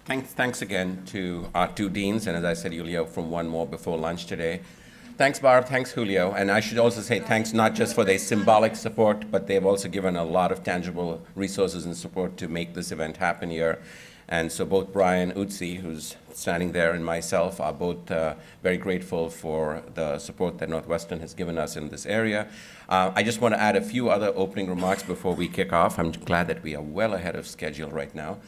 Thanks again to our two deans, and as I said, Julio, from one more before lunch today. Thanks, Barb. Thanks, Julio. And I should also say thanks not just for their symbolic support, but they've also given a lot of tangible resources and support to make this event happen here. And so both Brian Utsi, who's standing there, and myself are both very grateful for the support that Northwestern has given us in this area. I just want to add a few other opening remarks before we kick off. I'm glad that we are well ahead of schedule right now.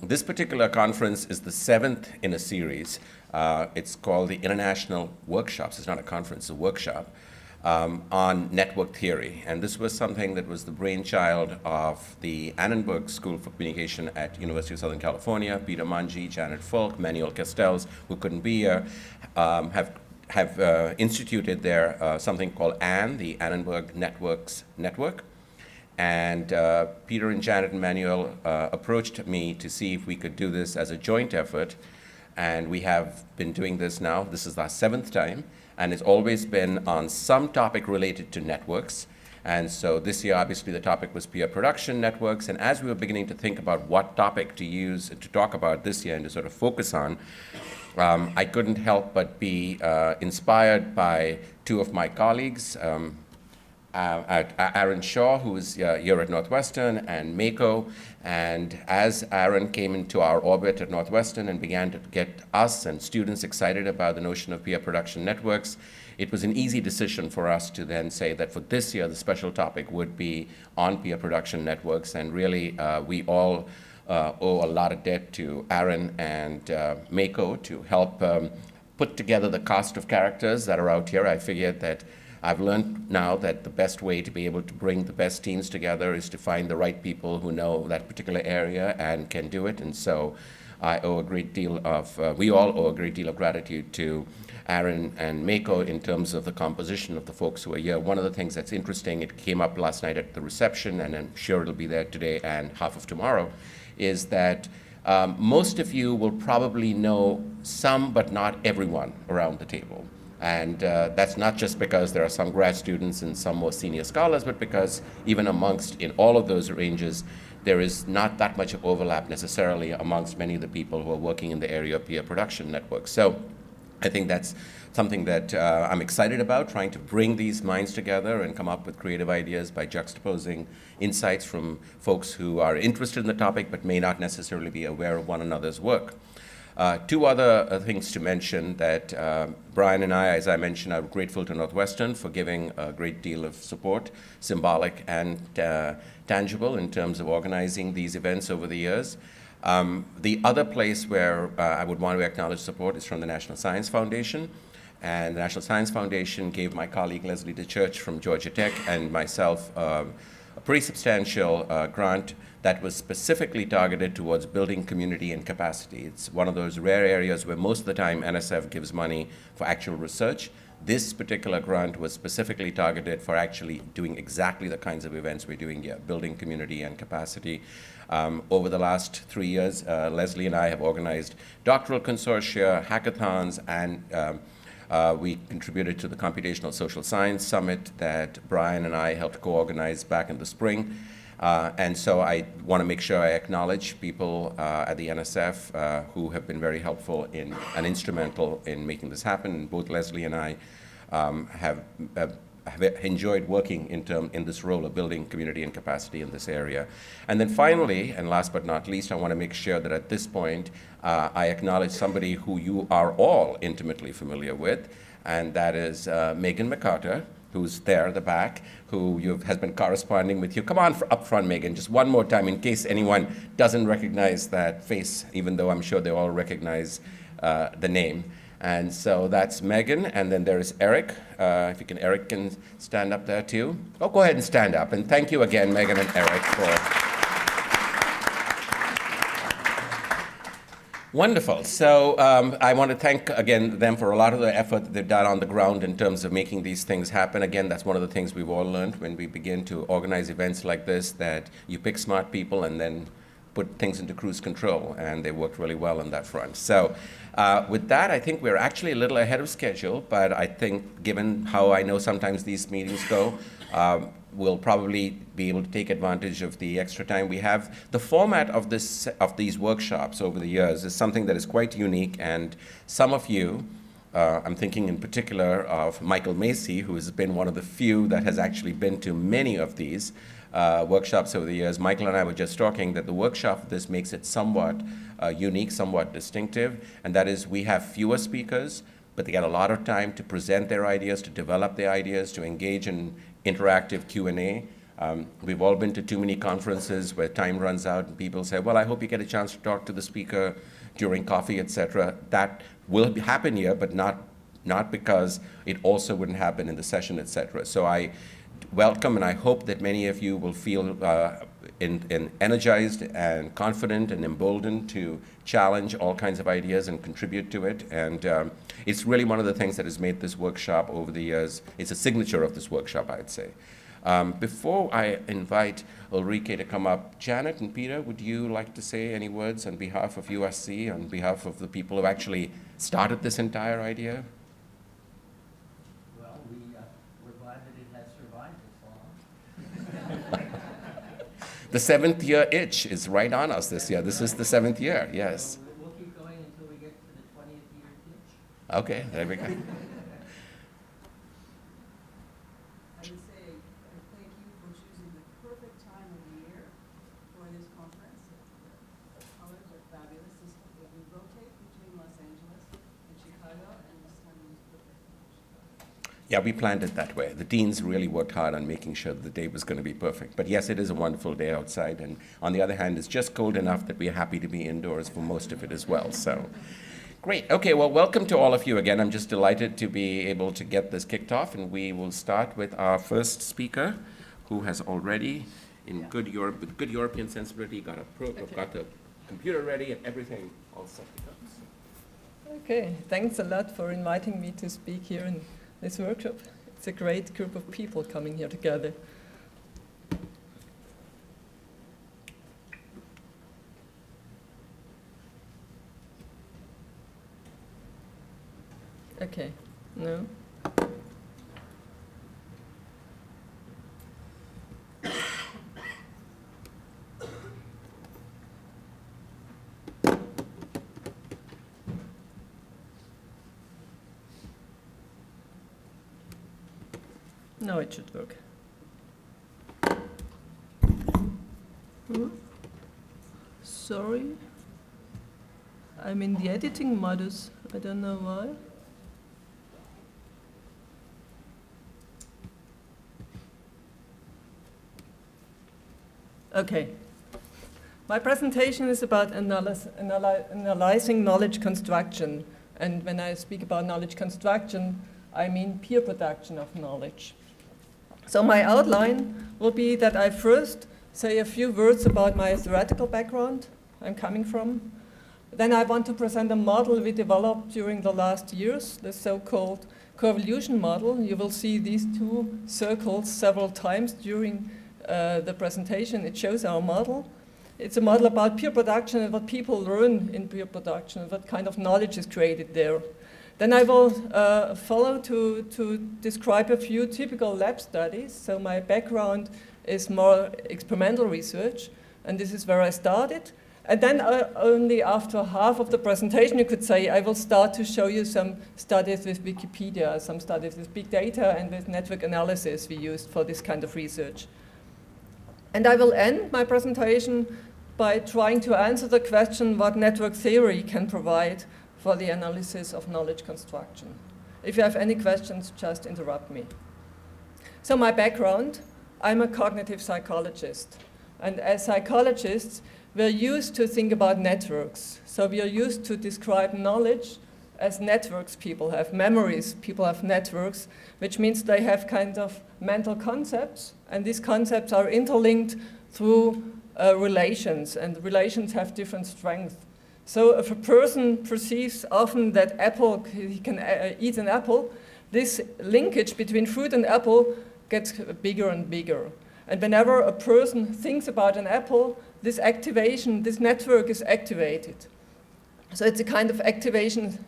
This particular conference is the 7th in a series. It's called the International Workshops. It's not a conference, it's a workshop on network theory. And this was something that was the brainchild of the Annenberg School for Communication at University of Southern California. Peter Manji, Janet Folk, Manuel Castells, who couldn't be here, have instituted there something called ANN, the Annenberg Networks Network. And Peter and Janet and Manuel approached me to see if we could do this as a joint effort. And we have been doing this now. This is our 7th time. And it's always been on some topic related to networks. And so this year, obviously, the topic was peer production networks. And as we were beginning to think about what topic to use to talk about this year and to sort of focus on, I couldn't help but be inspired by two of my colleagues, Aaron Shaw, who is here at Northwestern, and Mako. And as Aaron came into our orbit at Northwestern and began to get us and students excited about the notion of peer production networks, it was an easy decision for us to then say that for this year, the special topic would be on peer production networks. And really, we all owe a lot of debt to Aaron and Mako to help put together the cast of characters that are out here. I figured that I've learned now that the best way to be able to bring the best teams together is to find the right people who know that particular area and can do it. And so I owe a great deal of, we all owe a great deal of gratitude to Aaron and Mako in terms of the composition of the folks who are here. One of the things that's interesting, it came up last night at the reception, and I'm sure it'll be there today and half of tomorrow, is that most of you will probably know some but not everyone around the table. And that's not just because there are some grad students and some more senior scholars, but because even amongst, in all of those ranges, there is not that much of overlap necessarily amongst many of the people who are working in the area of peer production networks. So I think that's something that I'm excited about, trying to bring these minds together and come up with creative ideas by juxtaposing insights from folks who are interested in the topic but may not necessarily be aware of one another's work. Two other things to mention that Brian and I, as I mentioned, are grateful to Northwestern for giving a great deal of support, symbolic and tangible, in terms of organizing these events over the years. The other place where I would want to acknowledge support is from the National Science Foundation. And the National Science Foundation gave my colleague Leslie DeChurch from Georgia Tech and myself a pretty substantial grant that was specifically targeted towards building community and capacity. It's one of those rare areas where most of the time NSF gives money for actual research. This particular grant was specifically targeted for actually doing exactly the kinds of events we're doing here, building community and capacity. Over the last 3 years, Leslie and I have organized doctoral consortia, hackathons, and we contributed to the Computational Social Science Summit that Brian and I helped co-organize back in the spring. And so I want to make sure I acknowledge people at the NSF who have been very helpful in and instrumental in making this happen. Both Leslie and I have enjoyed working in this role of building community and capacity in this area. And then finally, and last but not least, I want to make sure that at this point I acknowledge somebody who you are all intimately familiar with, and that is Megan McCarter, who's there at the back, who has been corresponding with you. Come on up front, Megan, just one more time in case anyone doesn't recognize that face, even though I'm sure they all recognize the name. And so that's Megan, and then there's Eric. If you can, Eric can stand up there too. Oh, go ahead and stand up. And thank you again, Megan and Eric, for... Wonderful. So I want to thank, again, them for a lot of the effort that they've done on the ground in terms of making these things happen. Again, that's one of the things we've all learned when we begin to organize events like this, that you pick smart people and then put things into cruise control, and they worked really well on that front. So with that, I think we're actually a little ahead of schedule, but I think given how I know sometimes these meetings go, we'll probably be able to take advantage of the extra time we have. The format of these workshops over the years is something that is quite unique, and some of you, I'm thinking in particular of Michael Macy, who has been one of the few that has actually been to many of these workshops over the years. Michael and I were just talking that the workshop of this makes it somewhat unique, somewhat distinctive, and that is we have fewer speakers, but they get a lot of time to present their ideas, to develop their ideas, to engage in interactive Q&A. We've all been to too many conferences where time runs out and people say, well, I hope you get a chance to talk to the speaker during coffee, etc. That will happen here, but not because it also wouldn't happen in the session, etc. So I welcome and I hope that many of you will feel energized and confident and emboldened to challenge all kinds of ideas and contribute to it. And it's really one of the things that has made this workshop over the years. It's a signature of this workshop, I'd say. Before I invite Ulrike to come up, Janet and Peter, would you like to say any words on behalf of USC, on behalf of the people who actually started this entire idea? Well, we're glad that it has survived this long. The 7th year itch is right on us this year. This is the 7th year, yes. So we'll keep going until we get to the 20th year itch. Okay, there we go. I would say thank you for choosing the perfect time of the year for this conference. The colors are fabulous. We rotate between Los Angeles and Chicago, and this time was perfect for Chicago. Yeah, we planned it that way. The deans really worked hard on making sure that the day was going to be perfect. But yes, it is a wonderful day outside. And on the other hand, it's just cold enough that we're happy to be indoors for most of it as well. So great. Okay, well, welcome to all of you again. I'm just delighted to be able to get this kicked off. And we will start with our first speaker, who has already, with good European sensibility, got the computer ready and everything all set to go. Okay, thanks a lot for inviting me to speak here in this workshop. It's a great group of people coming here together. Okay, no? No, it should work. Sorry. I'm in the editing modus. I don't know why. Okay. My presentation is about analyzing knowledge construction. And when I speak about knowledge construction, I mean peer production of knowledge. So my outline will be that I first say a few words about my theoretical background I'm coming from. Then I want to present a model we developed during the last years, the so-called co-evolution model. You will see these two circles several times during the presentation. It shows our model. It's a model about peer production and what people learn in peer production, and what kind of knowledge is created there. Then I will follow to describe a few typical lab studies. So my background is more experimental research, and this is where I started. And then only after half of the presentation, you could say, I will start to show you some studies with Wikipedia, some studies with big data and with network analysis we used for this kind of research. And I will end my presentation by trying to answer the question what network theory can provide for the analysis of knowledge construction. If you have any questions, just interrupt me. So my background, I'm a cognitive psychologist. And as psychologists, we're used to think about networks. So we are used to describe knowledge as networks people have, memories, people have networks, which means they have kind of mental concepts, and these concepts are interlinked through relations, and relations have different strengths. So if a person perceives often that he can eat an apple, this linkage between fruit and apple gets bigger and bigger. And whenever a person thinks about an apple, this activation, this network is activated. So it's a kind of activation,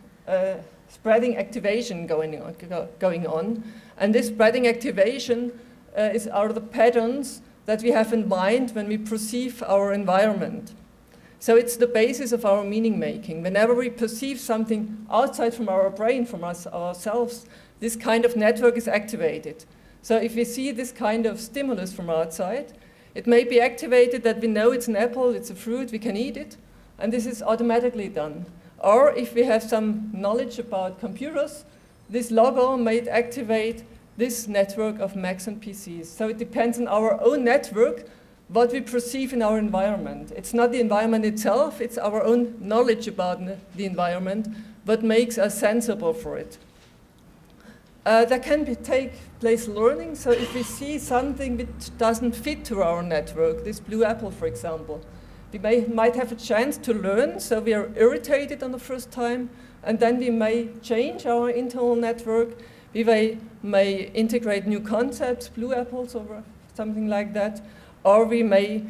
spreading activation going on. And this spreading activation are the patterns that we have in mind when we perceive our environment. So it's the basis of our meaning making. Whenever we perceive something outside from our brain, from ourselves, this kind of network is activated. So if we see this kind of stimulus from outside, it may be activated that we know it's an apple, it's a fruit, we can eat it, and this is automatically done. Or if we have some knowledge about computers, this logo may activate this network of Macs and PCs. So it depends on our own network, what we perceive in our environment. It's not the environment itself, it's our own knowledge about the environment, what makes us sensible for it. There can take place learning, so if we see something which doesn't fit to our network, this blue apple, for example, we might have a chance to learn, so we are irritated on the first time, and then we may change our internal network. We may integrate new concepts, blue apples or something like that, or we may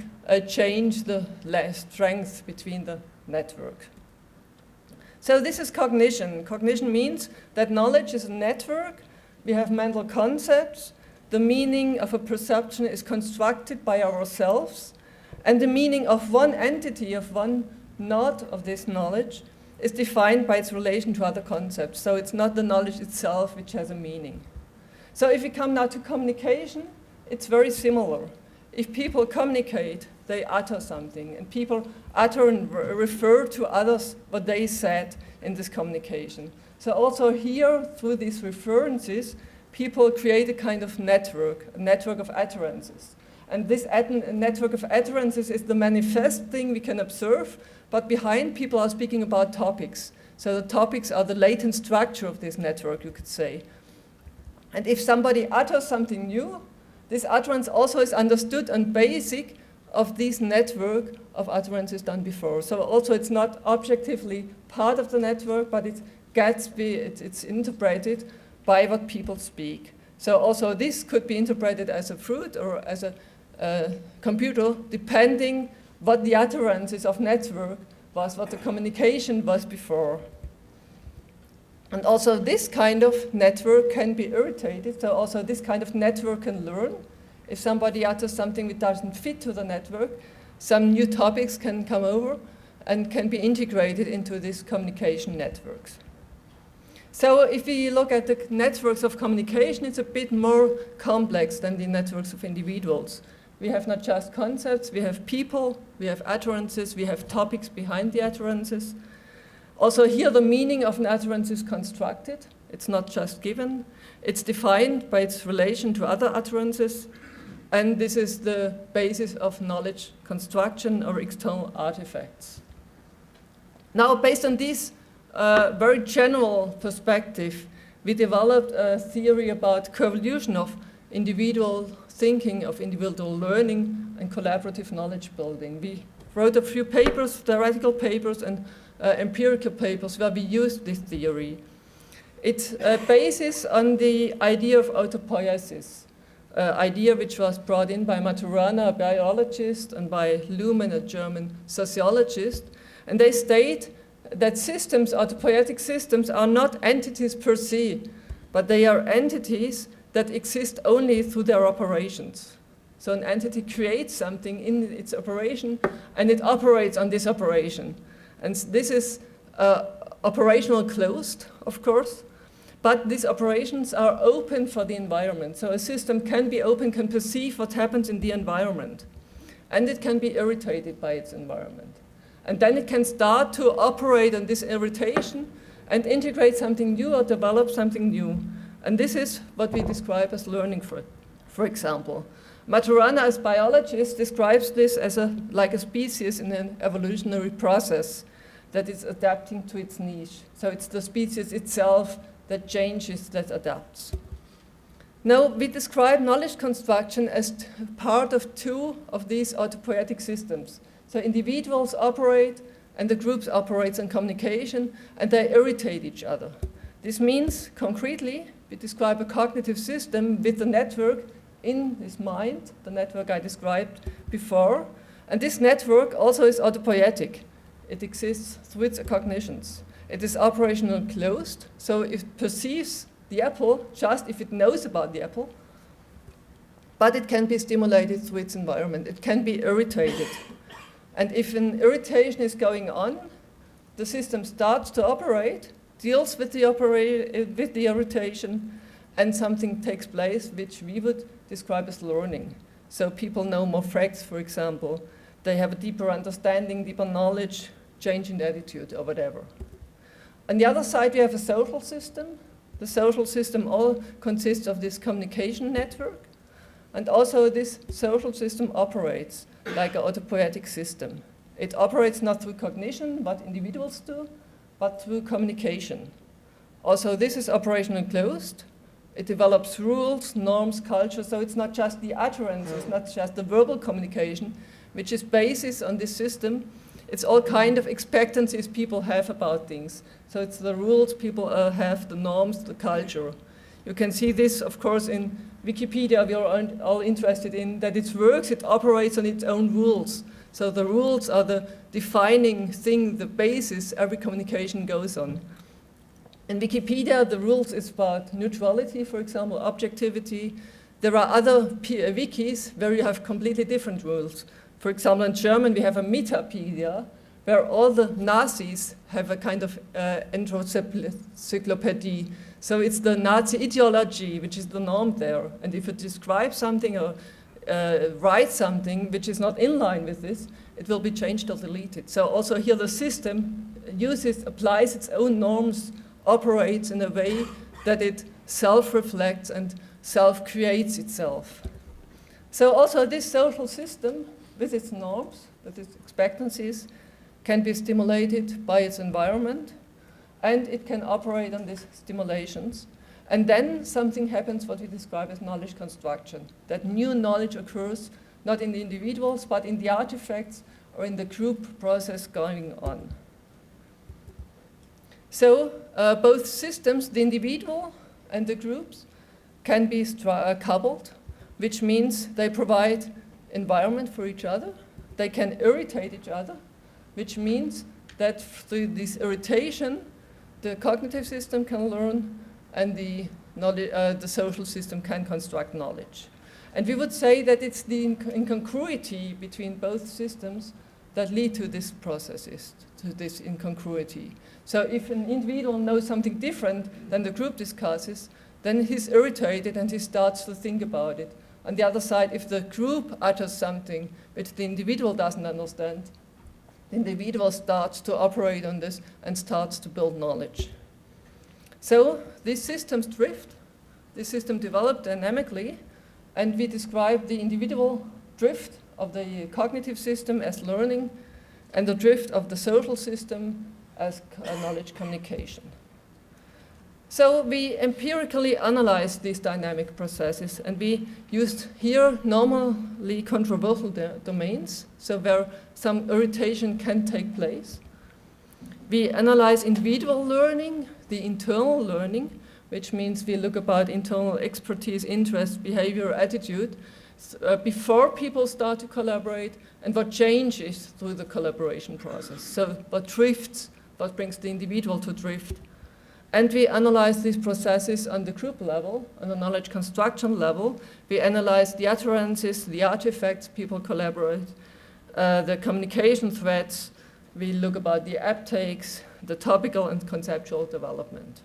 change the strength between the network. So this is cognition. Cognition means that knowledge is a network. We have mental concepts. The meaning of a perception is constructed by ourselves. And the meaning of one entity, of one node of this knowledge, is defined by its relation to other concepts. So it's not the knowledge itself which has a meaning. So if we come now to communication, it's very similar. If people communicate, they utter something, and people utter and refer to others what they said in this communication. So also here, through these references, people create a kind of network, a network of utterances. And this network of utterances is the manifest thing we can observe, but behind people are speaking about topics. So the topics are the latent structure of this network, you could say. And if somebody utters something new, this utterance also is understood on basic of this network of utterances done before. So also it's not objectively part of the network, but it's interpreted by what people speak. So also this could be interpreted as a fruit or as a computer, depending what the utterances of network was, what the communication was before. And also this kind of network can be irritated, so also this kind of network can learn. If somebody utters something that doesn't fit to the network, some new topics can come over and can be integrated into these communication networks. So if we look at the networks of communication, it's a bit more complex than the networks of individuals. We have not just concepts, we have people, we have utterances, we have topics behind the utterances. Also here the meaning of an utterance is constructed. It's not just given. It's defined by its relation to other utterances. And this is the basis of knowledge construction or external artifacts. Now, based on this very general perspective, we developed a theory about co-evolution of individual thinking, of individual learning, and collaborative knowledge building. We wrote a few papers, theoretical papers and empirical papers where we used this theory. It's basis on the idea of autopoiesis, idea which was brought in by Maturana, a biologist, and by Luhmann, a German sociologist. And they state that systems, autopoietic systems, are not entities per se, but they are entities that exist only through their operations. So an entity creates something in its operation, and it operates on this operation. And this is operational closed, of course, but these operations are open for the environment. So a system can be open, can perceive what happens in the environment, and it can be irritated by its environment. And then it can start to operate on this irritation and integrate something new or develop something new. And this is what we describe as learning, for example. Maturana, as biologist, describes this as like a species in an evolutionary process that is adapting to its niche. So it's the species itself that changes, that adapts. Now, we describe knowledge construction as part of two of these autopoietic systems. So individuals operate, and the groups operate on communication, and they irritate each other. This means, concretely, we describe a cognitive system with the network in this mind, the network I described before, And this network also is autopoietic. It exists through its cognitions. It is operational closed, so it perceives the apple just if it knows about the apple, but it can be stimulated through its environment. It can be irritated. And if an irritation is going on, the system starts to operate, deals with the irritation, and something takes place which we would describe as learning. So people know more facts, for example. They have a deeper understanding, deeper knowledge, change in attitude, or whatever. On the other side, we have a social system. The social system all consists of this communication network. And also this social system operates like an autopoietic system. It operates not through cognition, what individuals do, but through communication. Also, this is operational closed. It develops rules, norms, culture, so it's not just the utterance, it's not just the verbal communication, which is basis on this system. It's all kind of expectancies people have about things. So it's the rules people have, the norms, the culture. You can see this, of course, in Wikipedia. We are all interested in that it works, it operates on its own rules. So the rules are the defining thing, the basis every communication goes on. In Wikipedia, the rules is about neutrality, for example, objectivity. There are other wikis where you have completely different rules. For example, in German, we have a Metapedia, where all the Nazis have a kind of encyclopedia. So it's the Nazi ideology, which is the norm there. And if you describe something or write something which is not in line with this, it will be changed or deleted. So also here the system applies its own norms, operates in a way that it self-reflects and self-creates itself. So also this social system, with its norms, with its expectancies, can be stimulated by its environment, and it can operate on these stimulations. And then something happens what we describe as knowledge construction, that new knowledge occurs not in the individuals, but in the artifacts or in the group process going on. So both systems, the individual and the groups, can be coupled, which means they provide environment for each other. They can irritate each other, which means that through this irritation, the cognitive system can learn and the social system can construct knowledge. And we would say that it's the incongruity between both systems that lead to these processes, to this incongruity. So if an individual knows something different than the group discusses, then he's irritated and he starts to think about it. On the other side, if the group utters something which the individual doesn't understand, the individual starts to operate on this and starts to build knowledge. So these systems drift. This system developed dynamically, and we describe the individual drift of the cognitive system as learning, and the drift of the social system as knowledge communication. So we empirically analyzed these dynamic processes, and we used here normally controversial domains, so where some irritation can take place. We analyze individual learning, the internal learning, which means we look about internal expertise, interest, behavior, attitude, before people start to collaborate, and what changes through the collaboration process. So what drifts, what brings the individual to drift. And we analyze these processes on the group level, on the knowledge construction level. We analyze the utterances, the artifacts people collaborate, the communication threads. We look about the uptakes, the topical and conceptual development.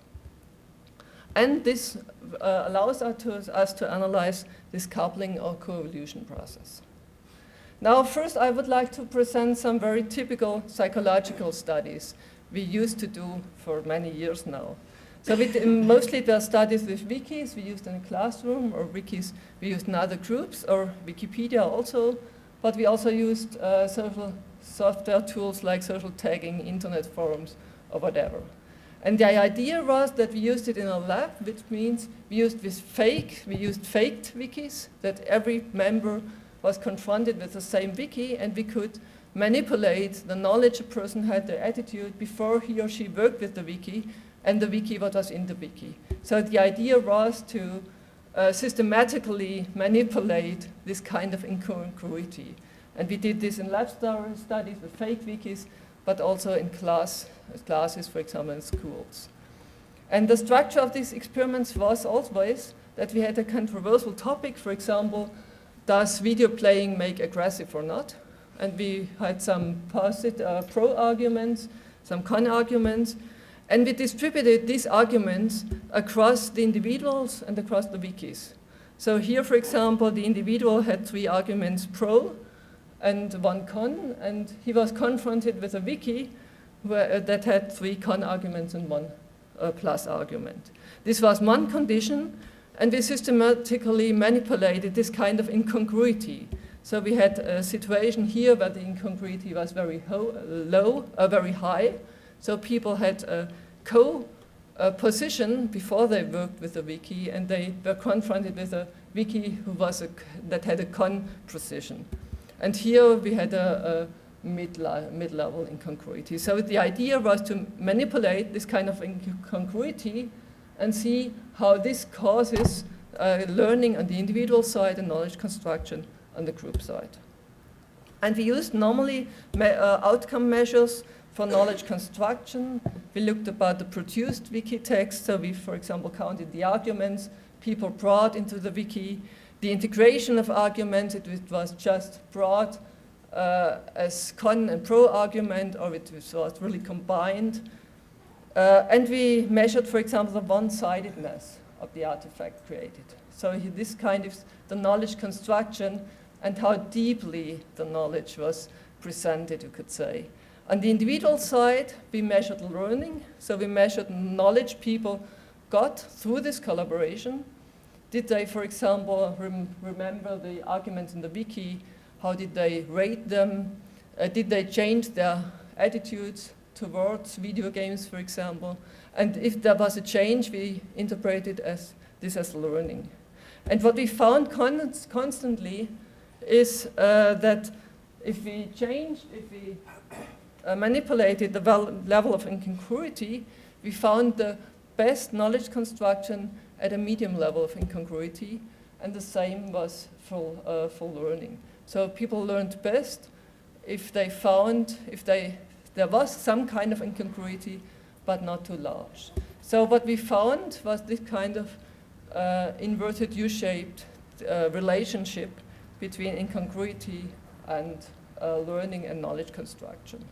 And this allows us to analyze this coupling or co-evolution process. Now, first, I would like to present some very typical psychological studies we used to do for many years now. So mostly the studies with wikis we used in a classroom, or wikis we used in other groups, or Wikipedia also, but we also used social software tools like social tagging, internet forums, or whatever. And the idea was that we used it in a lab, which means we used faked wikis, that every member was confronted with the same wiki, and we could manipulate the knowledge a person had, the attitude, before he or she worked with the wiki, and the wiki what was in the wiki. So the idea was to systematically manipulate this kind of incongruity. And we did this in lab studies with fake wikis, but also in classes, for example, in schools. And the structure of these experiments was always that we had a controversial topic, for example, does video playing make aggressive or not? And we had some pro arguments, some con arguments, and we distributed these arguments across the individuals and across the wikis. So here, for example, the individual had 3 arguments pro and 1 con, and he was confronted with a wiki that had 3 con arguments and 1 plus argument. This was one condition, and we systematically manipulated this kind of incongruity. So we had a situation here where the incongruity was very very high. So people had a position before they worked with the wiki, and they were confronted with a wiki that had a con position. And here we had a mid-level incongruity. So the idea was to manipulate this kind of incongruity and see how this causes learning on the individual side and knowledge construction on the group side. And we used normally outcome measures for knowledge construction. We looked about the produced wiki text, so we, for example, counted the arguments people brought into the wiki, the integration of arguments, it was just brought as con and pro argument, or it was really combined. And we measured, for example, the one-sidedness of the artifact created. So this kind of the knowledge construction and how deeply the knowledge was presented, you could say. On the individual side, we measured learning. So we measured knowledge people got through this collaboration. Did they, for example, remember the arguments in the wiki? How did they rate them? Did they change their attitudes towards video games, for example? And if there was a change, we interpreted this as learning. And what we found constantly is that if we manipulated the level of incongruity, we found the best knowledge construction at a medium level of incongruity, and the same was for learning. So people learned best if there was some kind of incongruity, but not too large. So what we found was this kind of inverted U-shaped relationship between incongruity and learning and knowledge construction.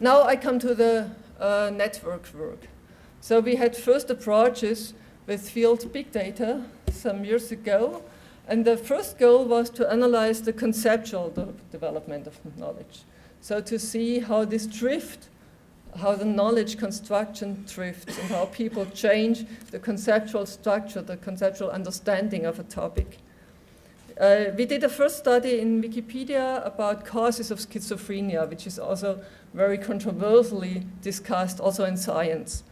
Now I come to the network work. So we had first approaches with field big data some years ago, and the first goal was to analyze the conceptual development of knowledge. So to see how this drift, how the knowledge construction drifts, and how people change the conceptual structure, the conceptual understanding of a topic. We did a first study in Wikipedia about causes of schizophrenia, which is also very controversially discussed also in science.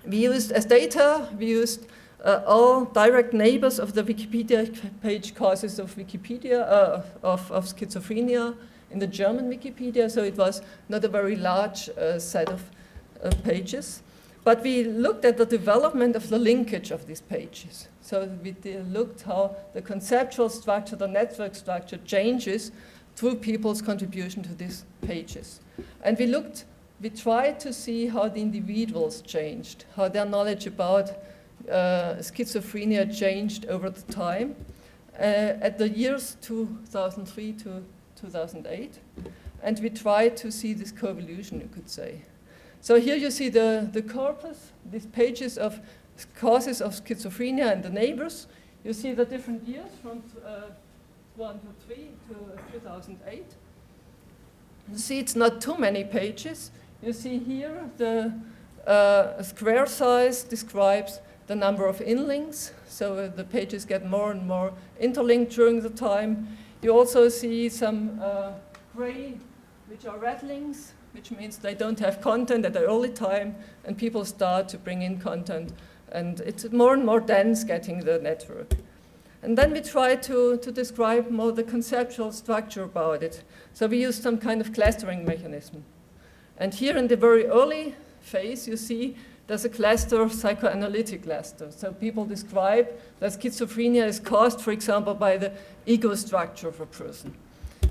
We used as data, we used all direct neighbors of the Wikipedia page causes of of schizophrenia in the German Wikipedia, so it was not a very large set of pages. But we looked at the development of the linkage of these pages. So we looked how the conceptual structure, the network structure changes through people's contribution to these pages. And we tried to see how the individuals changed, how their knowledge about schizophrenia changed over the time at the years 2003 to 2008. And we tried to see this co-evolution, you could say. So here you see the corpus, these pages of causes of schizophrenia and the neighbors. You see the different years from 2003 to 2008. You see it's not too many pages. You see here the square size describes the number of inlinks. So the pages get more and more interlinked during the time. You also see some gray, which are red links, which means they don't have content at the early time, and people start to bring in content. And it's more and more dense getting the network. And then we try to describe more the conceptual structure about it. So we use some kind of clustering mechanism. And here in the very early phase, you see there's a cluster, psychoanalytic cluster. So people describe that schizophrenia is caused, for example, by the ego structure of a person.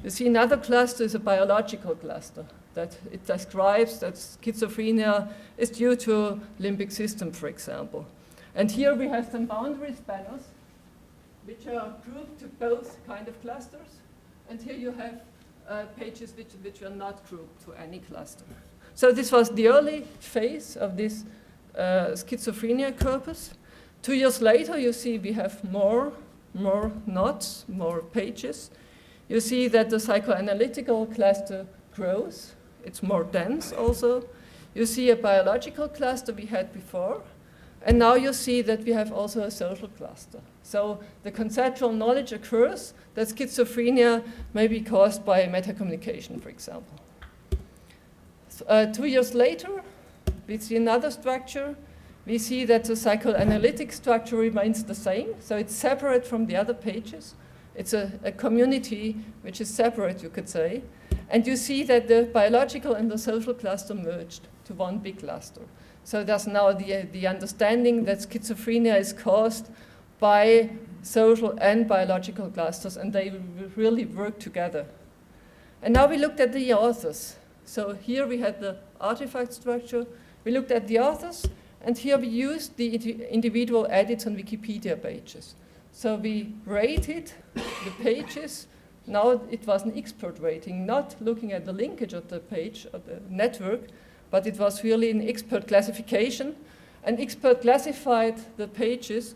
You see, another cluster is a biological cluster, that it describes that schizophrenia is due to limbic system, for example. And here we have some boundary spanners, which are grouped to both kind of clusters. And here you have pages which are not grouped to any cluster. So this was the early phase of this schizophrenia corpus. 2 years later, you see we have more knots, more pages. You see that the psychoanalytical cluster grows. It's more dense also. You see a biological cluster we had before. And now you see that we have also a social cluster. So the conceptual knowledge occurs that schizophrenia may be caused by metacommunication, for example. 2 years later, we see another structure. We see that the psychoanalytic structure remains the same. So it's separate from the other pages. It's a community which is separate, you could say. And you see that the biological and the social cluster merged to one big cluster. So there's now the understanding that schizophrenia is caused by social and biological clusters, and they really work together. And now we looked at the authors. So here we had the artifact structure. We looked at the authors, and here we used the individual edits on Wikipedia pages. So we rated the pages. Now it was an expert rating, not looking at the linkage of the page or the network, but it was really an expert classification. An expert classified the pages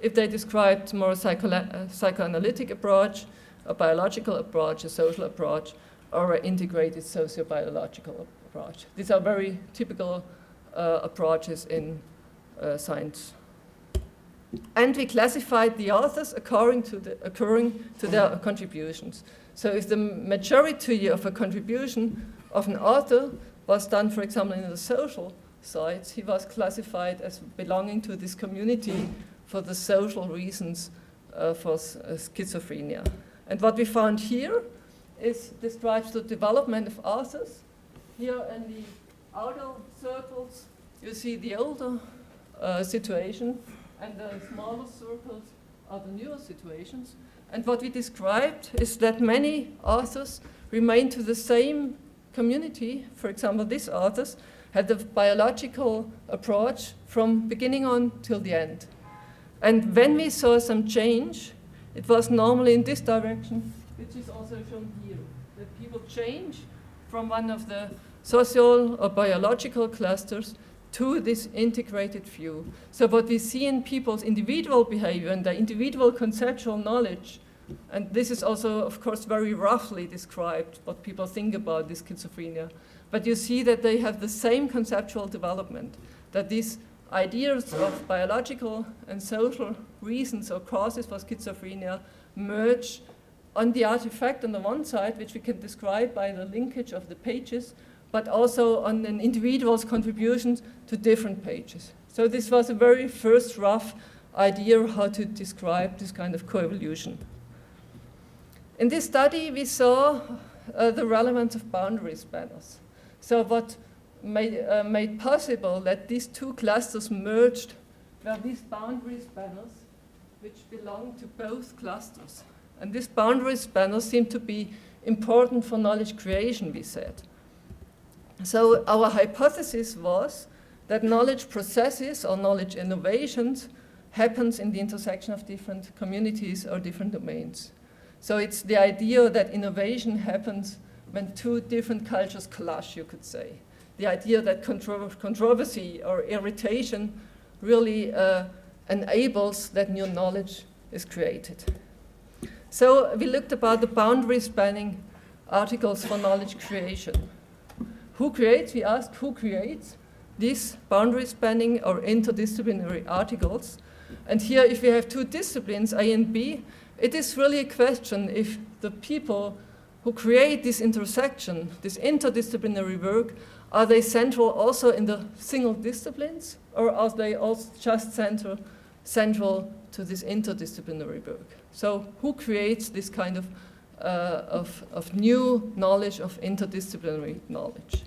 if they described more psychoanalytic approach, a biological approach, a social approach, or an integrated sociobiological approach. These are very typical approaches in science. And we classified the authors according to their contributions. So if the majority of a contribution of an author was done, for example, in the social sides, he was classified as belonging to this community for the social reasons for schizophrenia. And what we found here describes the development of authors. Here in the outer circles, you see the older situation, and the smaller circles are the newer situations. And what we described is that many authors remain to the same community. For example, these authors had the biological approach from beginning on till the end. And when we saw some change, it was normally in this direction, which is also shown here, that people change from one of the social or biological clusters to this integrated view. So what we see in people's individual behavior and their individual conceptual knowledge, and this is also, of course, very roughly described what people think about this schizophrenia, but you see that they have the same conceptual development, that these ideas of biological and social reasons or causes for schizophrenia merge on the artifact on the one side, which we can describe by the linkage of the pages, but also on an individual's contributions to different pages. So this was a very first rough idea of how to describe this kind of coevolution. In this study, we saw the relevance of boundary spanners. So what made possible that these two clusters merged were these boundary spanners, which belong to both clusters. And these boundary spanners seem to be important for knowledge creation, we said. So our hypothesis was that knowledge processes or knowledge innovations happens in the intersection of different communities or different domains. So it's the idea that innovation happens when two different cultures clash, you could say. The idea that controversy or irritation really enables that new knowledge is created. So we looked about the boundary spanning articles for knowledge creation. Who creates? We asked who creates these boundary spanning or interdisciplinary articles. And here, if we have two disciplines, A and B, it is really a question if the people who create this intersection, this interdisciplinary work, are they central also in the single disciplines, or are they also just central to this interdisciplinary work? So who creates this kind of new knowledge, of interdisciplinary knowledge?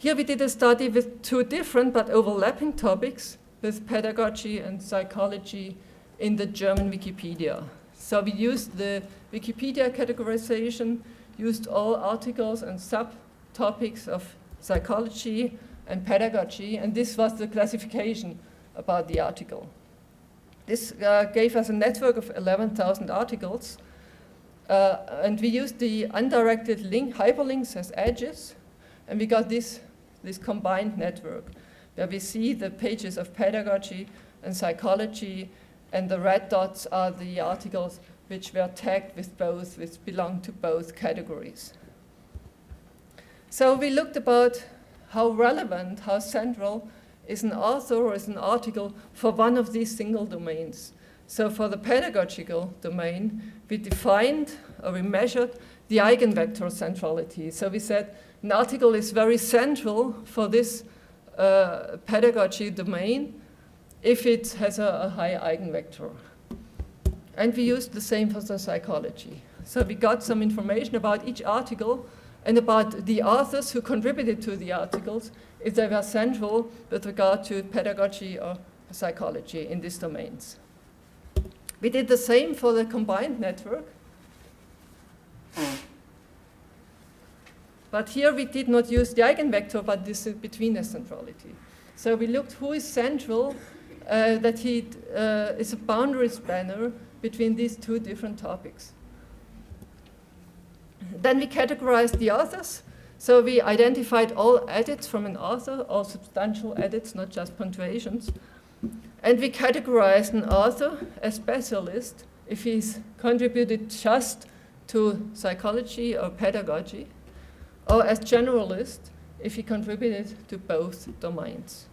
Here we did a study with 2 different but overlapping topics, with pedagogy and psychology in the German Wikipedia. So we used the Wikipedia categorization, used all articles and subtopics of psychology and pedagogy, and this was the classification about the article. This gave us a network of 11,000 articles, and we used the undirected hyperlinks as edges, and we got this combined network, where we see the pages of pedagogy and psychology, and the red dots are the articles which were tagged with both, which belong to both categories. So we looked about how relevant, how central is an author or is an article for one of these single domains. So for the pedagogical domain, we defined or we measured the eigenvector centrality. So we said an article is very central for this pedagogy domain if it has a high eigenvector. And we used the same for the psychology. So we got some information about each article and about the authors who contributed to the articles, if they were central with regard to pedagogy or psychology in these domains. We did the same for the combined network. But here we did not use the eigenvector, but this between centrality. So we looked who is central, that he is a boundary spanner between these 2 different topics. Then we categorized the authors. So we identified all edits from an author, all substantial edits, not just punctuations. And we categorized an author as specialist if he's contributed just to psychology or pedagogy, or as generalist if he contributed to both domains.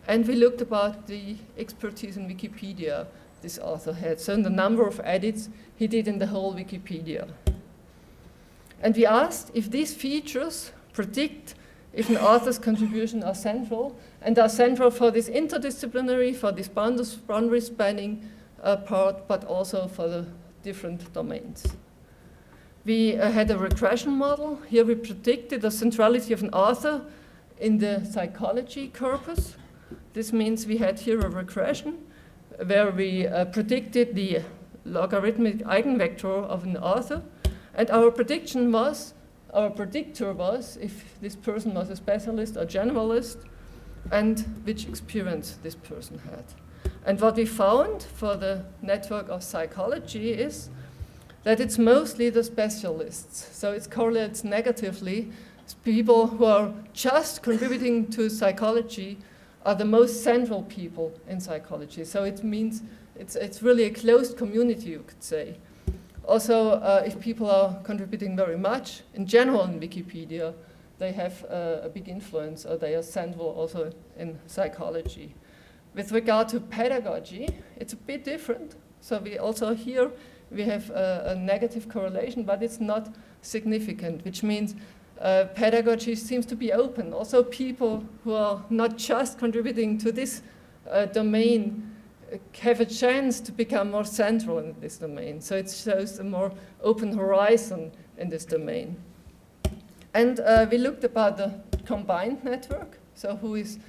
And we looked about the expertise in Wikipedia this author had, so the number of edits he did in the whole Wikipedia. And we asked if these features predict if an author's contributions are central, and are central for this interdisciplinary, for this boundary spanning part, but also for the different domains. We had a regression model. Here we predicted the centrality of an author in the psychology corpus. This means we had here a regression where we predicted the logarithmic eigenvector of an author. And our predictor was if this person was a specialist or generalist, and which experience this person had. And what we found for the network of psychology is that it's mostly the specialists. So it correlates negatively. People who are just contributing to psychology are the most central people in psychology. So it means it's really a closed community, you could say. Also, if people are contributing very much, in general in Wikipedia, they have a big influence, or they are central also in psychology. With regard to pedagogy, it's a bit different. So we also here, we have a negative correlation, but it's not significant, which means pedagogy seems to be open. Also people who are not just contributing to this domain have a chance to become more central in this domain. So it shows a more open horizon in this domain. And we looked about the combined network. So who is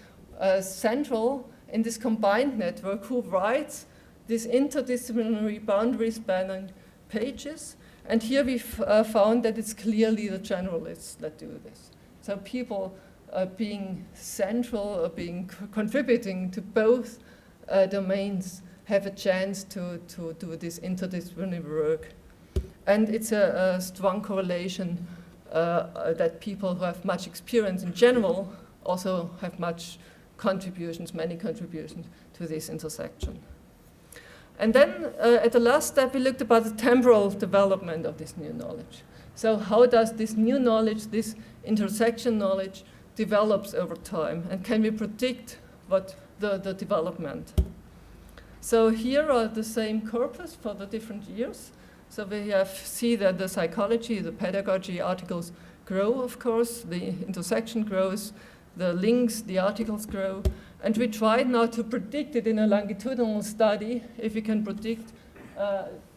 central in this combined network, who writes these interdisciplinary boundary spanning pages. And here we found that it's clearly the generalists that do this. So people being central or contributing to both domains have a chance to do this interdisciplinary work. And it's a strong correlation that people who have much experience in general also have many contributions to this intersection. And then at the last step, we looked about the temporal development of this new knowledge. So how does this new knowledge, this intersection knowledge, develops over time? And can we predict what the development? So here are the same corpus for the different years. So we see that the psychology, the pedagogy articles grow, of course, the intersection grows, the links, the articles grow, and we tried now to predict it in a longitudinal study, if we can predict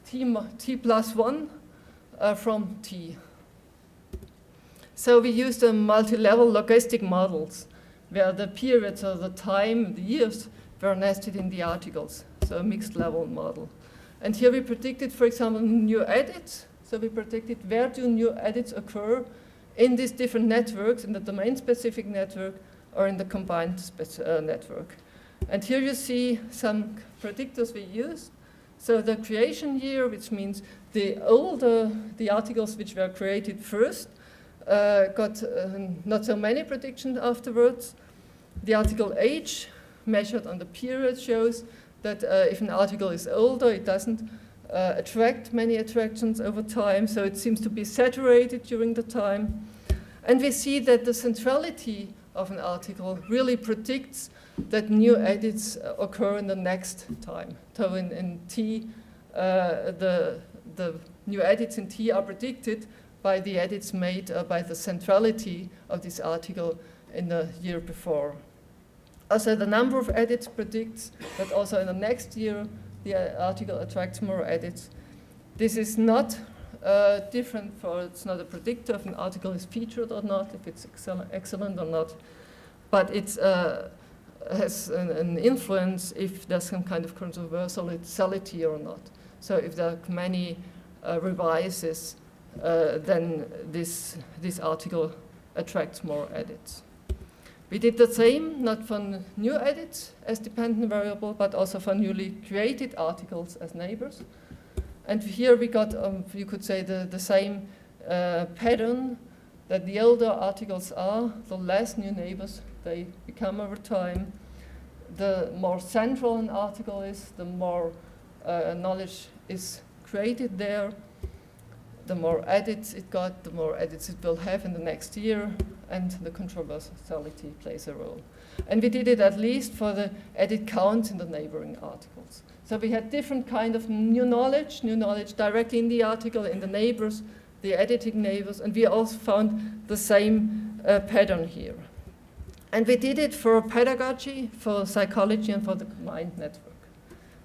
t plus 1 from t. So we used a multi-level logistic models where the periods or the time, the years, were nested in the articles, so a mixed level model. And here we predicted, for example, new edits. So we predicted where do new edits occur in these different networks, in the domain-specific network or in the combined network. And here you see some predictors we used. So the creation year, which means the older the articles which were created first, got not so many predictions afterwards. The article age, measured on the period, shows that if an article is older, it doesn't attract many attractions over time, so it seems to be saturated during the time. And we see that the centrality of an article really predicts that new edits occur in the next time. So in T, the new edits in T are predicted by the edits made by the centrality of this article in the year before. Also, the number of edits predicts that also in the next year the article attracts more edits. This is not different it's not a predictor if an article is featured or not, if it's excellent or not, but it has an influence if there's some kind of controversiality or not. So if there are many revises, then this article attracts more edits. We did the same, not for new edits as dependent variable, but also for newly created articles as neighbors. And here we got, you could say, the same pattern, that the older articles are, the less new neighbors they become over time. The more central an article is, the more knowledge is created there. The more edits it got, the more edits it will have in the next year, and the controversiality plays a role. And we did it at least for the edit count in the neighboring articles. So we had different kind of new knowledge directly in the article, in the neighbors, the editing neighbors, and we also found the same pattern here. And we did it for pedagogy, for psychology, and for the combined network.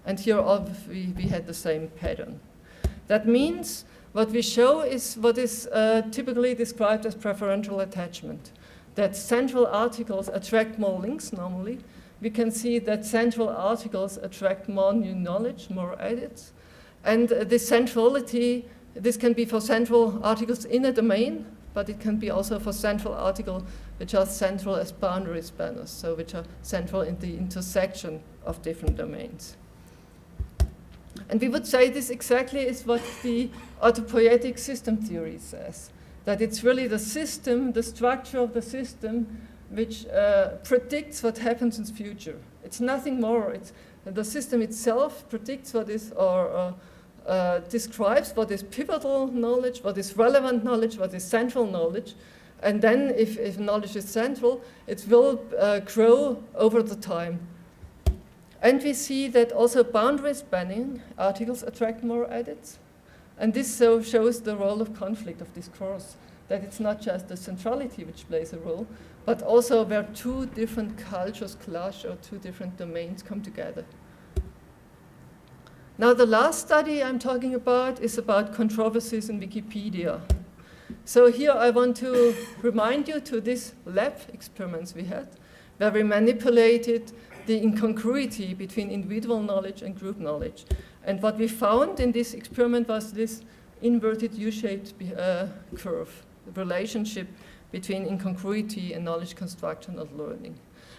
And here we had the same pattern. That means what we show is what is typically described as preferential attachment, that central articles attract more links normally. We can see that central articles attract more new knowledge, more edits. And this centrality, this can be for central articles in a domain, but it can be also for central articles which are central as boundary spanners, so which are central in the intersection of different domains. And we would say this exactly is what the autopoietic system theory says, that it's really the system, the structure of the system, which predicts what happens in the future. It's nothing more. It's the system itself predicts what is, or describes what is pivotal knowledge, what is relevant knowledge, what is central knowledge. And then if knowledge is central, it will grow over the time. And we see that also boundary spanning articles attract more edits. And this so shows the role of conflict of discourse, that it's not just the centrality which plays a role, but also where two different cultures clash or two different domains come together. Now the last study I'm talking about is about controversies in Wikipedia. So here I want to remind you to these lab experiments we had, where we manipulated the incongruity between individual knowledge and group knowledge. And what we found in this experiment was this inverted U-shaped curve, the relationship between incongruity and knowledge construction and learning.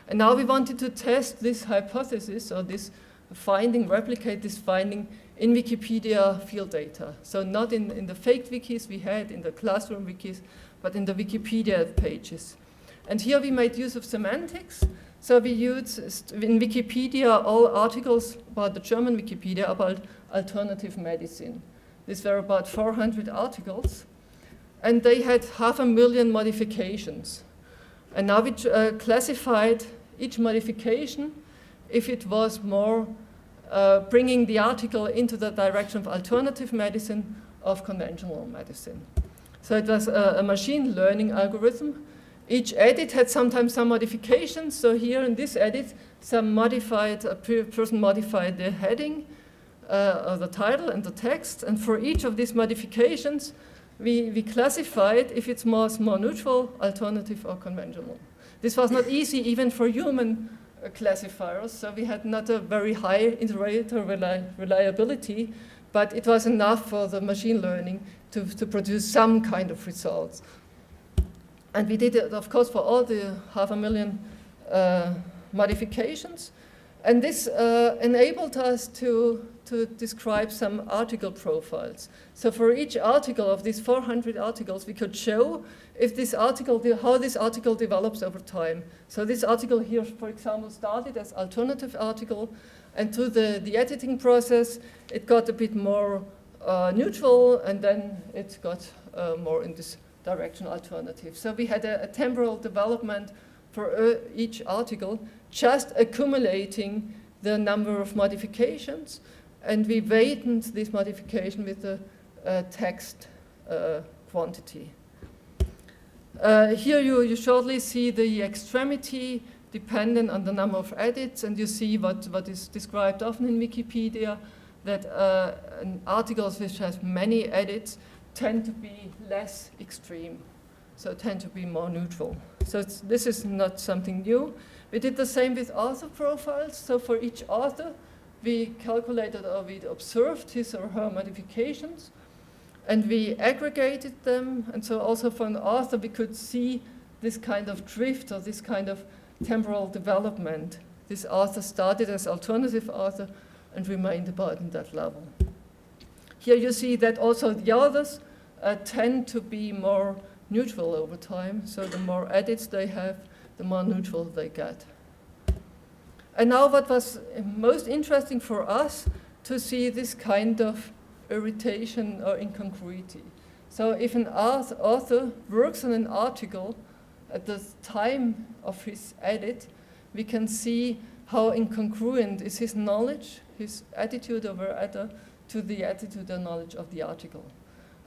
And now we wanted to test this hypothesis, or this finding, replicate this finding in Wikipedia field data. So not in the faked wikis we had, in the classroom wikis, but in the Wikipedia pages. And here we made use of semantics. So we used in Wikipedia all articles about the German Wikipedia about alternative medicine. These were about 400 articles, and they had 500,000 modifications. And now we classified each modification if it was more bringing the article into the direction of alternative medicine, of conventional medicine. So it was a machine learning algorithm. Each edit had sometimes some modifications. So here in this edit, a person modified the heading, or the title and the text. And for each of these modifications, we classified if it's more neutral, alternative, or conventional. This was not easy even for human classifiers, so we had not a very high iterator reliability, but it was enough for the machine learning to produce some kind of results. And we did it, of course, for all the 500,000 modifications. And this enabled us to describe some article profiles. So for each article of these 400 articles, we could show if this article, how this article develops over time. So this article here, for example, started as alternative article, and through the editing process, it got a bit more neutral, and then it got more in this direction alternative. So we had a temporal development for each article, just accumulating the number of modifications, and we weighted this modification with the text quantity. Here you shortly see the extremity dependent on the number of edits, and you see what is described often in Wikipedia, that articles which have many edits tend to be less extreme, so tend to be more neutral. So this is not something new. We did the same with author profiles. So for each author, we calculated or we observed his or her modifications, and we aggregated them. And so also for an author, we could see this kind of drift or this kind of temporal development. This author started as alternative author and remained about in that level. Here you see that also the others tend to be more neutral over time. So the more edits they have, the more neutral they get. And now what was most interesting for us to see this kind of irritation or incongruity. So if an author works on an article at the time of his edit, we can see how incongruent is his knowledge, his attitude over editor, to the attitude or knowledge of the article.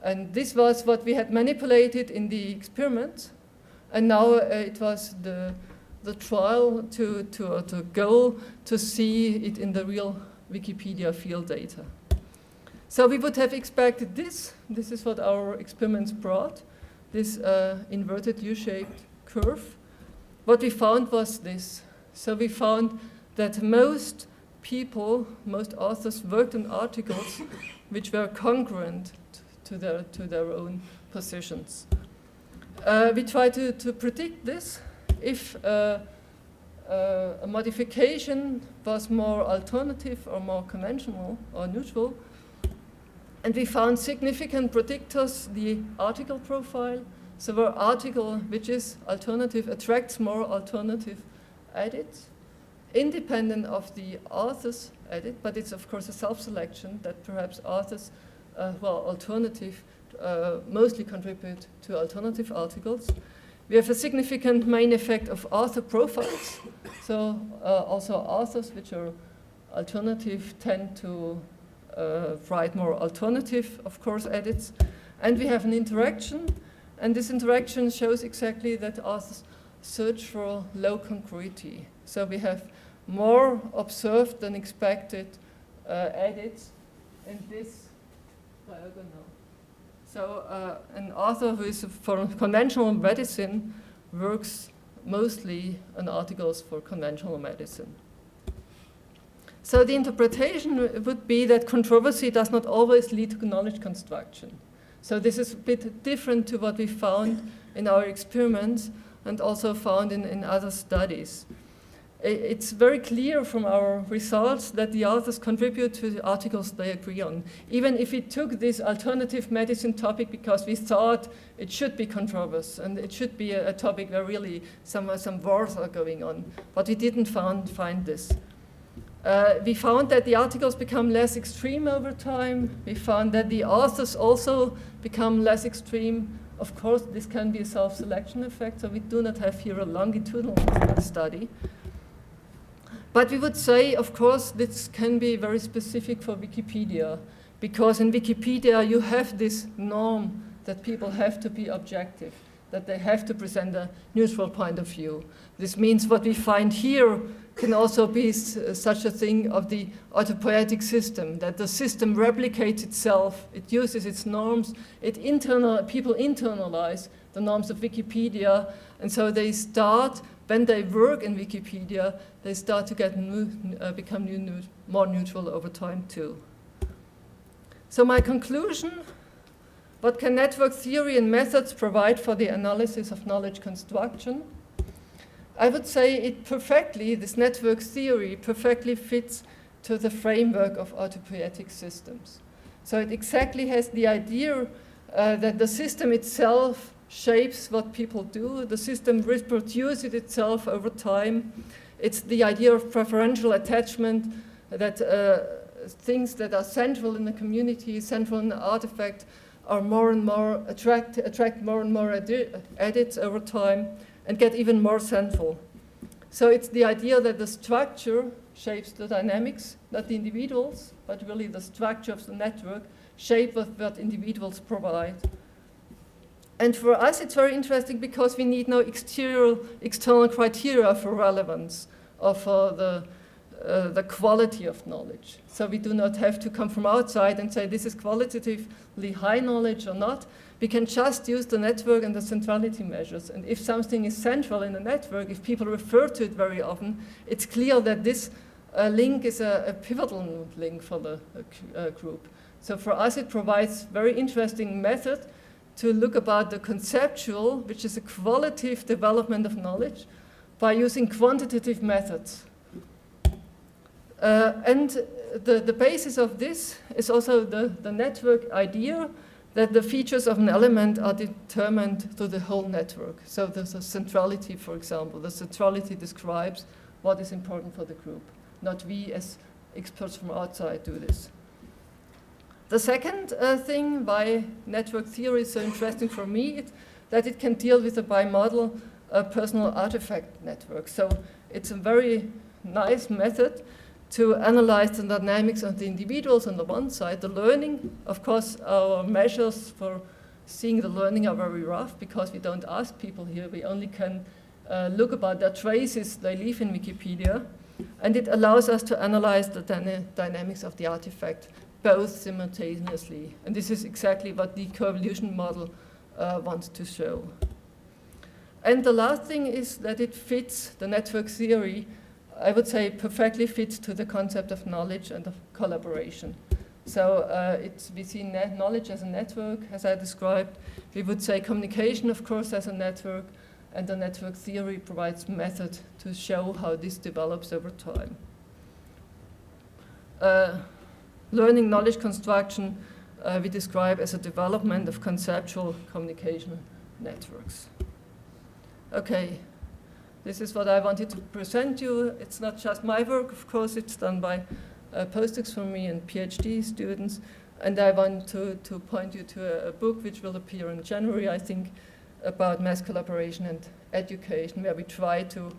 And this was what we had manipulated in the experiment, and now it was the trial to go to see it in the real Wikipedia field data. So we would have expected this. This is what our experiments brought, this inverted U-shaped curve. What we found was this. So we found that most people, most authors worked on articles which were congruent to their own positions. We tried to predict this. If a modification was more alternative or more conventional or neutral, and we found significant predictors, the article profile. So where article which is alternative attracts more alternative edits, independent of the author's edit, but it's of course a self-selection that perhaps authors, alternative, mostly contribute to alternative articles. We have a significant main effect of author profiles. So also authors which are alternative tend to write more alternative, of course, edits. And we have an interaction, and this interaction shows exactly that authors search for low congruity. So we have more observed than expected edits in this diagonal. So an author who is for conventional medicine works mostly on articles for conventional medicine. So the interpretation would be that controversy does not always lead to knowledge construction. So this is a bit different to what we found in our experiments and also found in other studies. It's very clear from our results that the authors contribute to the articles they agree on. Even if we took this alternative medicine topic because we thought it should be controversial and it should be a topic where really some wars are going on, but we didn't find this. We found that the articles become less extreme over time. We found that the authors also become less extreme. Of course, this can be a self-selection effect, so we do not have here a longitudinal study. But we would say, of course, this can be very specific for Wikipedia, because in Wikipedia you have this norm that people have to be objective, that they have to present a neutral point of view. This means what we find here can also be such a thing of the autopoietic system, that the system replicates itself, it uses its norms, people internalize the norms of Wikipedia, and so they start, when they work in Wikipedia, they start to get become more neutral over time too. So my conclusion, what can network theory and methods provide for the analysis of knowledge construction? I would say this network theory perfectly fits to the framework of autopoietic systems. So it exactly has the idea that the system itself shapes what people do, the system reproduces itself over time. It's the idea of preferential attachment, that things that are central in the community, central in the artifact, are more and more attract more and more edits over time and get even more central. So it's the idea that the structure shapes the dynamics, not the individuals, but really the structure of the network shape what individuals provide. And for us, it's very interesting because we need no external criteria for relevance or for the quality of knowledge. So we do not have to come from outside and say this is qualitatively high knowledge or not. We can just use the network and the centrality measures. And if something is central in the network, if people refer to it very often, it's clear that this link is a pivotal link for the group. So for us, it provides very interesting method to look about the conceptual, which is a qualitative development of knowledge, by using quantitative methods. And the basis of this is also the network idea that the features of an element are determined through the whole network. So there's a centrality, for example. The centrality describes what is important for the group, not we as experts from outside do this. The second thing why network theory is so interesting for me is that it can deal with a bimodal personal artifact network. So it's a very nice method to analyze the dynamics of the individuals on the one side. The learning, of course, our measures for seeing the learning are very rough because we don't ask people here. We only can look about the traces they leave in Wikipedia. And it allows us to analyze the dynamics of the artifact both simultaneously. And this is exactly what the co-evolution model wants to show. And the last thing is that it fits the network theory, I would say perfectly fits to the concept of knowledge and of collaboration. So we see knowledge as a network, as I described. We would say communication, of course, as a network, and the network theory provides method to show how this develops over time. Learning knowledge construction we describe as a development of conceptual communication networks. Okay. This is what I wanted to present you. It's not just my work, of course, it's done by postdocs from me and PhD students. And I want to point you to a book which will appear in January, I think, about mass collaboration and education, where we try to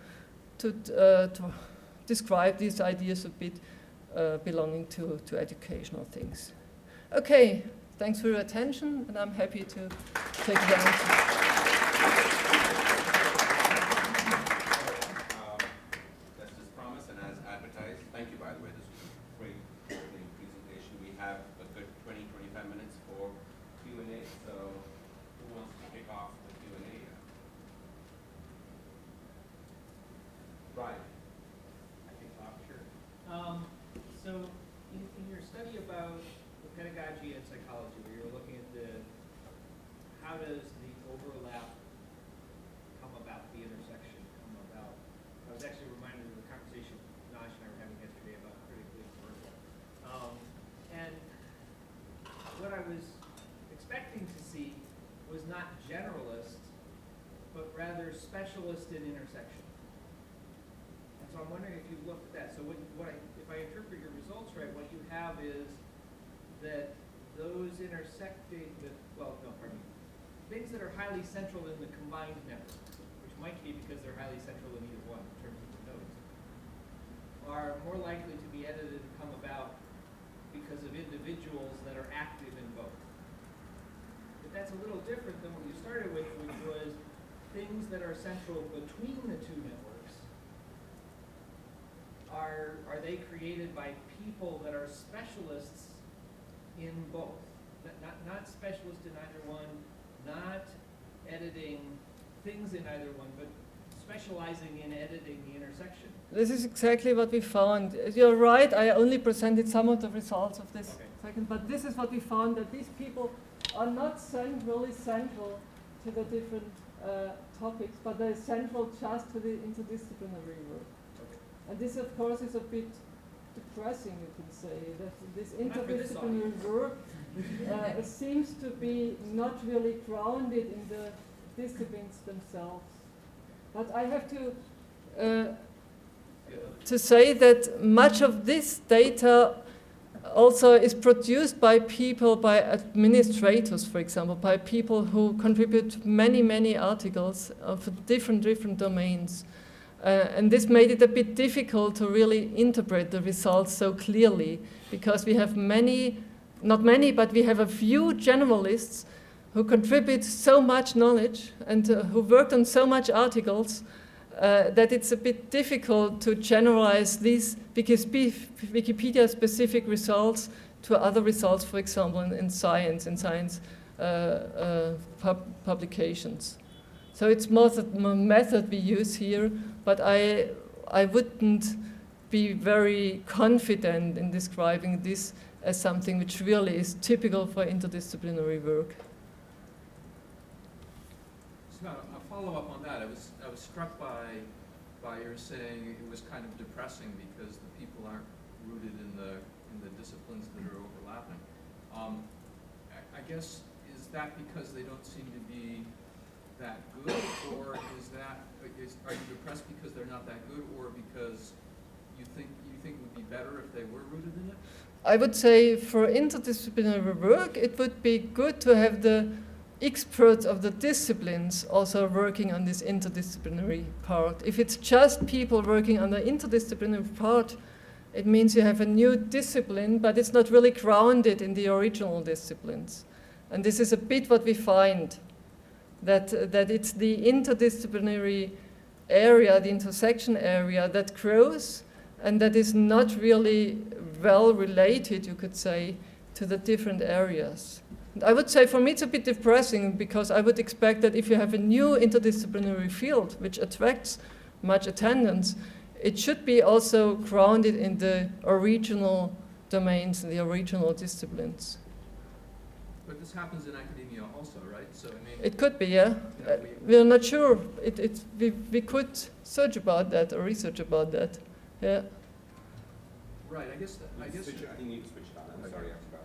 describe these ideas a bit belonging to educational things. Okay, thanks for your attention, and I'm happy to take the answers. Thank you, by the way. This was a great presentation. We have a good 20-25 minutes for Q&A. So who wants to kick off the Q&A? Brian. I think off, sure. So in your study about the pedagogy and psychology, where you're looking at how does the overlap come about, the intersection come about, I was actually reminded of the conversation Nash and I were having yesterday about critically commercial. And what I was expecting to see was not generalist, but rather specialist in intersection. And so I'm wondering if you looked at that. So if I interpret your results right, what you have is that those things that are highly central in the combined network, which might be because they're highly central in either one in terms of the nodes, are more likely to be edited and come about because of individuals that are active in both. But that's a little different than what you started with, which was things that are central between the two networks are they created by people that are specialists in both? Not specialists in either one, not editing things in either one, but specializing in editing the intersection. This is exactly what we found. You're right, I only presented some of the results of this second, but this is what we found, that these people are not really central to the different topics, but they're central just to the interdisciplinary work. And this, of course, is a bit depressing, you can say, that this interdisciplinary work seems to be not really grounded in the disciplines themselves. But I have to say that much of this data also is produced by people, by administrators, for example, by people who contribute many articles of different domains. And this made it a bit difficult to really interpret the results so clearly, because we have not many, but we have a few generalists who contribute so much knowledge and who worked on so much articles that it's a bit difficult to generalize these Wikipedia-specific results to other results, for example, in science publications. So it's more the method we use here, but I wouldn't be very confident in describing this as something which really is typical for interdisciplinary work. So a follow-up on that, I was struck by your saying it was kind of depressing because the people aren't rooted in the disciplines that are overlapping. I guess, is that because they don't seem to be that good, or are you depressed because they're not that good, or because you think it would be better if they were rooted in it? I would say for interdisciplinary work, it would be good to have the experts of the disciplines also working on this interdisciplinary part. If it's just people working on the interdisciplinary part, it means you have a new discipline, but it's not really grounded in the original disciplines. And this is a bit what we find, that it's the interdisciplinary area, the intersection area, that grows and that is not really well related, you could say, to the different areas. And I would say for me it's a bit depressing, because I would expect that if you have a new interdisciplinary field which attracts much attendance, it should be also grounded in the original domains and the original disciplines. But this happens in academia also, right? So I mean, it could be, yeah. We're not sure. We could search about that or research about that. Yeah. Right. I guess. I think you need to switch it on. I'm sorry, I forgot.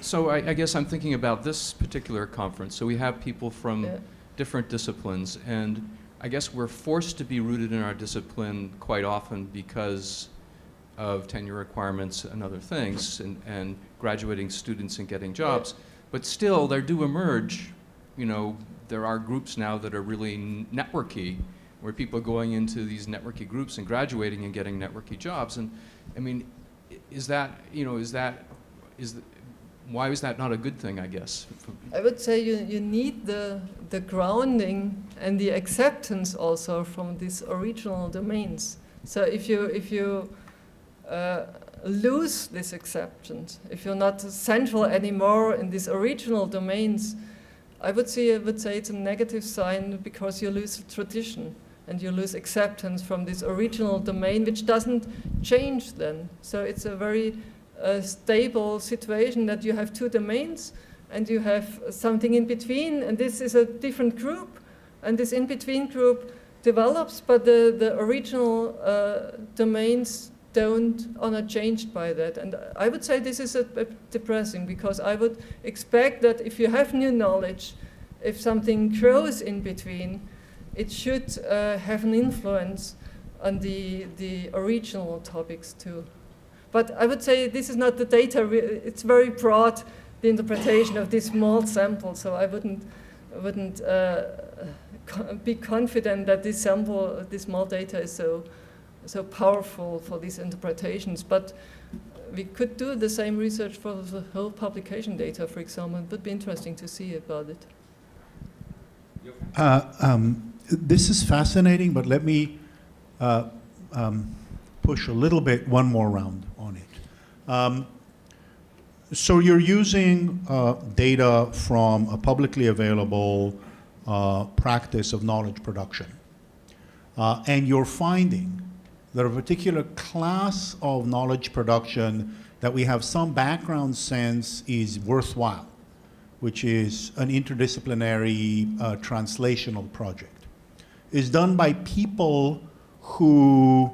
So I guess I'm thinking about this particular conference. So we have people from different disciplines, and I guess we're forced to be rooted in our discipline quite often because of tenure requirements and other things, and graduating students and getting jobs. But still, there do emerge, there are groups now that are really networky, where people are going into these networky groups and graduating and getting networky jobs. And I mean, why is that not a good thing, I guess? I would say you need the grounding and the acceptance also from these original domains. So if you lose this acceptance, if you're not central anymore in these original domains, I would say it's a negative sign, because you lose tradition and you lose acceptance from this original domain, which doesn't change then. So it's a very stable situation that you have two domains and you have something in between, and this is a different group, and this in-between group develops, but the original domains are not changed by that. And I would say this is a depressing, because I would expect that if you have new knowledge, if something grows in between, it should have an influence on the original topics too. But I would say this is not the data. It's very broad, the interpretation of this small sample. So I wouldn't be confident that this sample, this small data, is so powerful for these interpretations. But we could do the same research for the whole publication data, for example. It would be interesting to see about it. This is fascinating, but let me push a little bit one more round on it. So you're using data from a publicly available practice of knowledge production. And you're finding that a particular class of knowledge production that we have some background sense is worthwhile, which is an interdisciplinary translational project, is done by people who,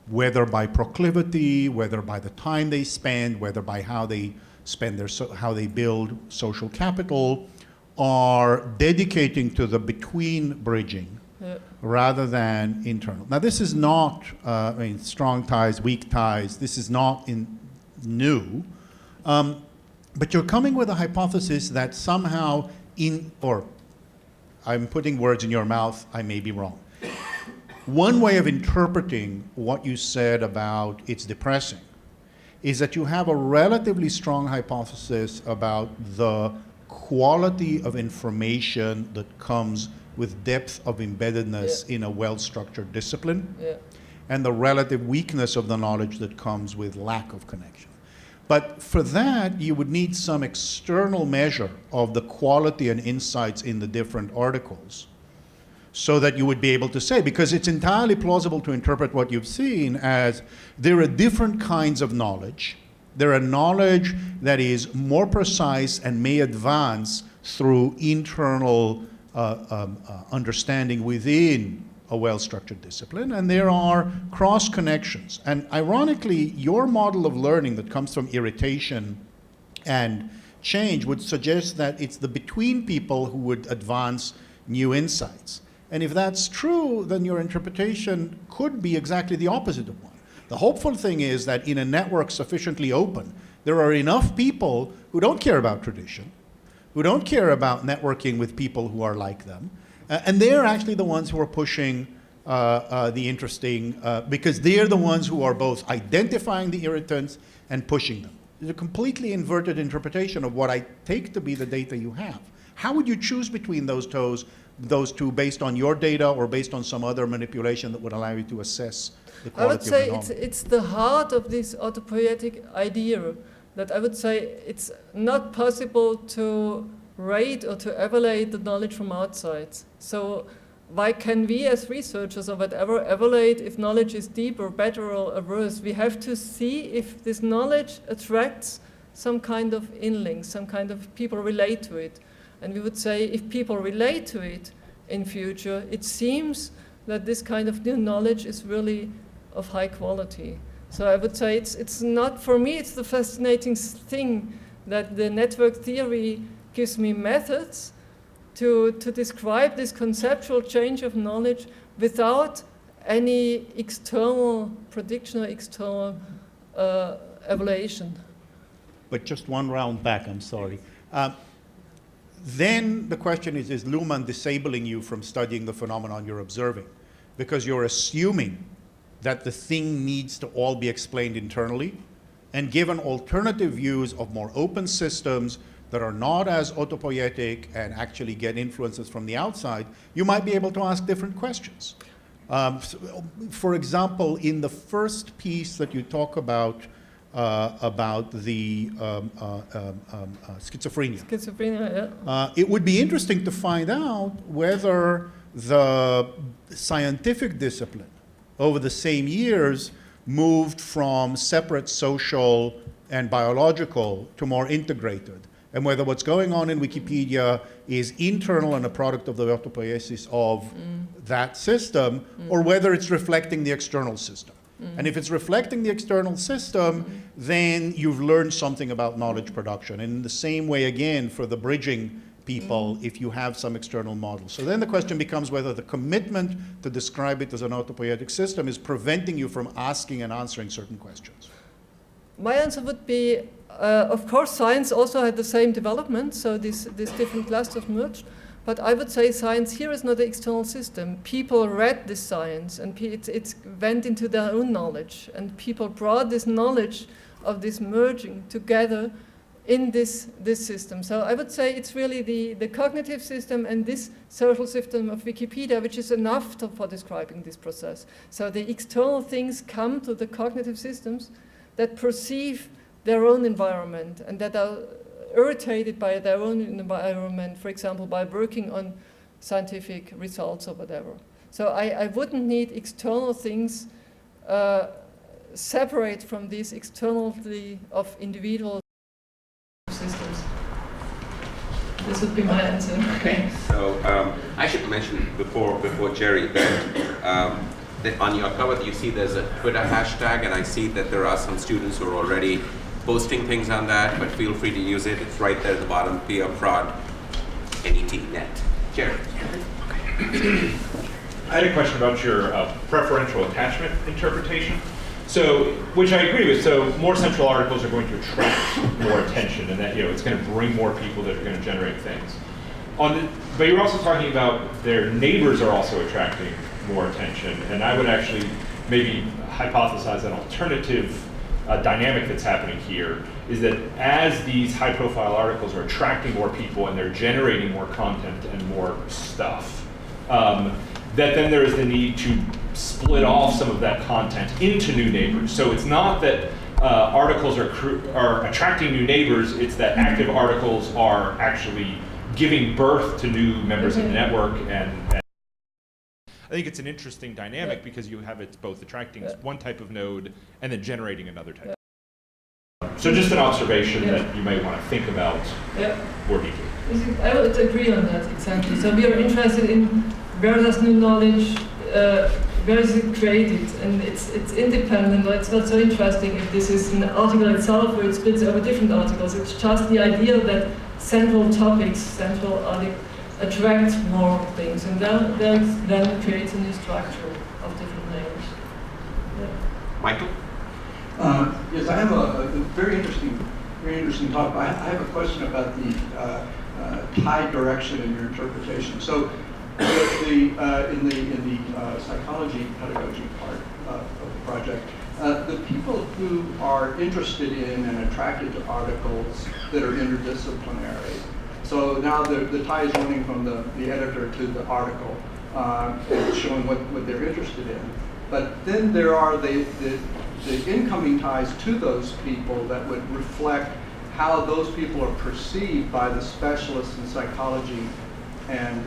whether by proclivity, whether by the time they spend, whether by how they spend how they build social capital, are dedicating to the between bridging rather than internal. Now this is not, strong ties, weak ties, this is not new, but you're coming with a hypothesis that somehow or I'm putting words in your mouth, I may be wrong. One way of interpreting what you said about it's depressing is that you have a relatively strong hypothesis about the quality of information that comes with depth of embeddedness in a well-structured discipline, and the relative weakness of the knowledge that comes with lack of connection. But for that, you would need some external measure of the quality and insights in the different articles so that you would be able to say, because it's entirely plausible to interpret what you've seen as there are different kinds of knowledge. There are knowledge that is more precise and may advance through internal understanding within a well-structured discipline, and there are cross-connections. And ironically, your model of learning that comes from irritation and change would suggest that it's the between people who would advance new insights. And if that's true, then your interpretation could be exactly the opposite of one. The hopeful thing is that in a network sufficiently open, there are enough people who don't care about tradition, who don't care about networking with people who are like them, and they're actually the ones who are pushing the interesting, because they're the ones who are both identifying the irritants and pushing them. It's a completely inverted interpretation of what I take to be the data you have. How would you choose between those two based on your data or based on some other manipulation that would allow you to assess the quality I would say of the knowledge? it's the heart of this autopoietic idea that I would say it's not possible to rate or to evaluate the knowledge from outside. So why can we as researchers or whatever evaluate if knowledge is deep or better or worse? We have to see if this knowledge attracts some kind of inlink, some kind of people relate to it. And we would say if people relate to it in future, it seems that this kind of new knowledge is really of high quality. So I would say it's not, for me, it's the fascinating thing that the network theory gives me methods to describe this conceptual change of knowledge without any external prediction or external evaluation. But just one round back, I'm sorry. Then the question is Luhmann disabling you from studying the phenomenon you're observing? Because you're assuming that the thing needs to all be explained internally, and given alternative views of more open systems that are not as autopoietic and actually get influences from the outside, you might be able to ask different questions. For example, in the first piece that you talk about the schizophrenia. Schizophrenia, yeah. It would be interesting to find out whether the scientific discipline over the same years moved from separate social and biological to more integrated, and whether what's going on in Wikipedia is internal and a product of the autopoiesis of that system, or whether it's reflecting the external system. And if it's reflecting the external system, then you've learned something about knowledge production. And in the same way, again, for the bridging people, if you have some external model. So then the question becomes whether the commitment to describe it as an autopoietic system is preventing you from asking and answering certain questions. My answer would be, of course, science also had the same development, so these different clusters merged. But I would say science here is not an external system. People read this science, and it went into their own knowledge. And people brought this knowledge of this merging together in this system. So I would say it's really the cognitive system and this social system of Wikipedia, which is enough for describing this process. So the external things come to the cognitive systems that perceive their own environment and that are irritated by their own environment, for example, by working on scientific results or whatever. So I wouldn't need external things separate from this externality of individual systems. This would be my answer. Okay. So I should mention before Jerry that on your cover you see there's a Twitter hashtag, and I see that there are some students who are already posting things on that, but feel free to use it. It's right there at the bottom, PR Prod NET. Jerry. I had a question about your preferential attachment interpretation. So, which I agree with. So, more central articles are going to attract more attention, and that it's going to bring more people that are going to generate things. But you're also talking about their neighbors are also attracting more attention, and I would actually maybe hypothesize an alternative dynamic that's happening here is that as these high-profile articles are attracting more people and they're generating more content and more stuff, that then there is the need to split off some of that content into new neighbors. So it's not that articles are attracting new neighbors, it's that active articles are actually giving birth to new members of the network. And I think it's an interesting dynamic because you have it both attracting one type of node and then generating another type. So just an observation that you might want to think about more deeply. I would agree on that, exactly. So we are interested in where does new knowledge, where is it created? And it's independent, it's not so interesting if this is an article itself or it splits over different articles. It's just the idea that central topics, central articles attract more things, and then creates a new structure of different layers. Michael? Yes, I have a very interesting talk. I have a question about the tide direction in your interpretation. So, in the psychology pedagogy part of the project, the people who are interested in and attracted to articles that are interdisciplinary. So now the tie is running from the editor to the article, and showing what they're interested in. But then there are the incoming ties to those people that would reflect how those people are perceived by the specialists in psychology and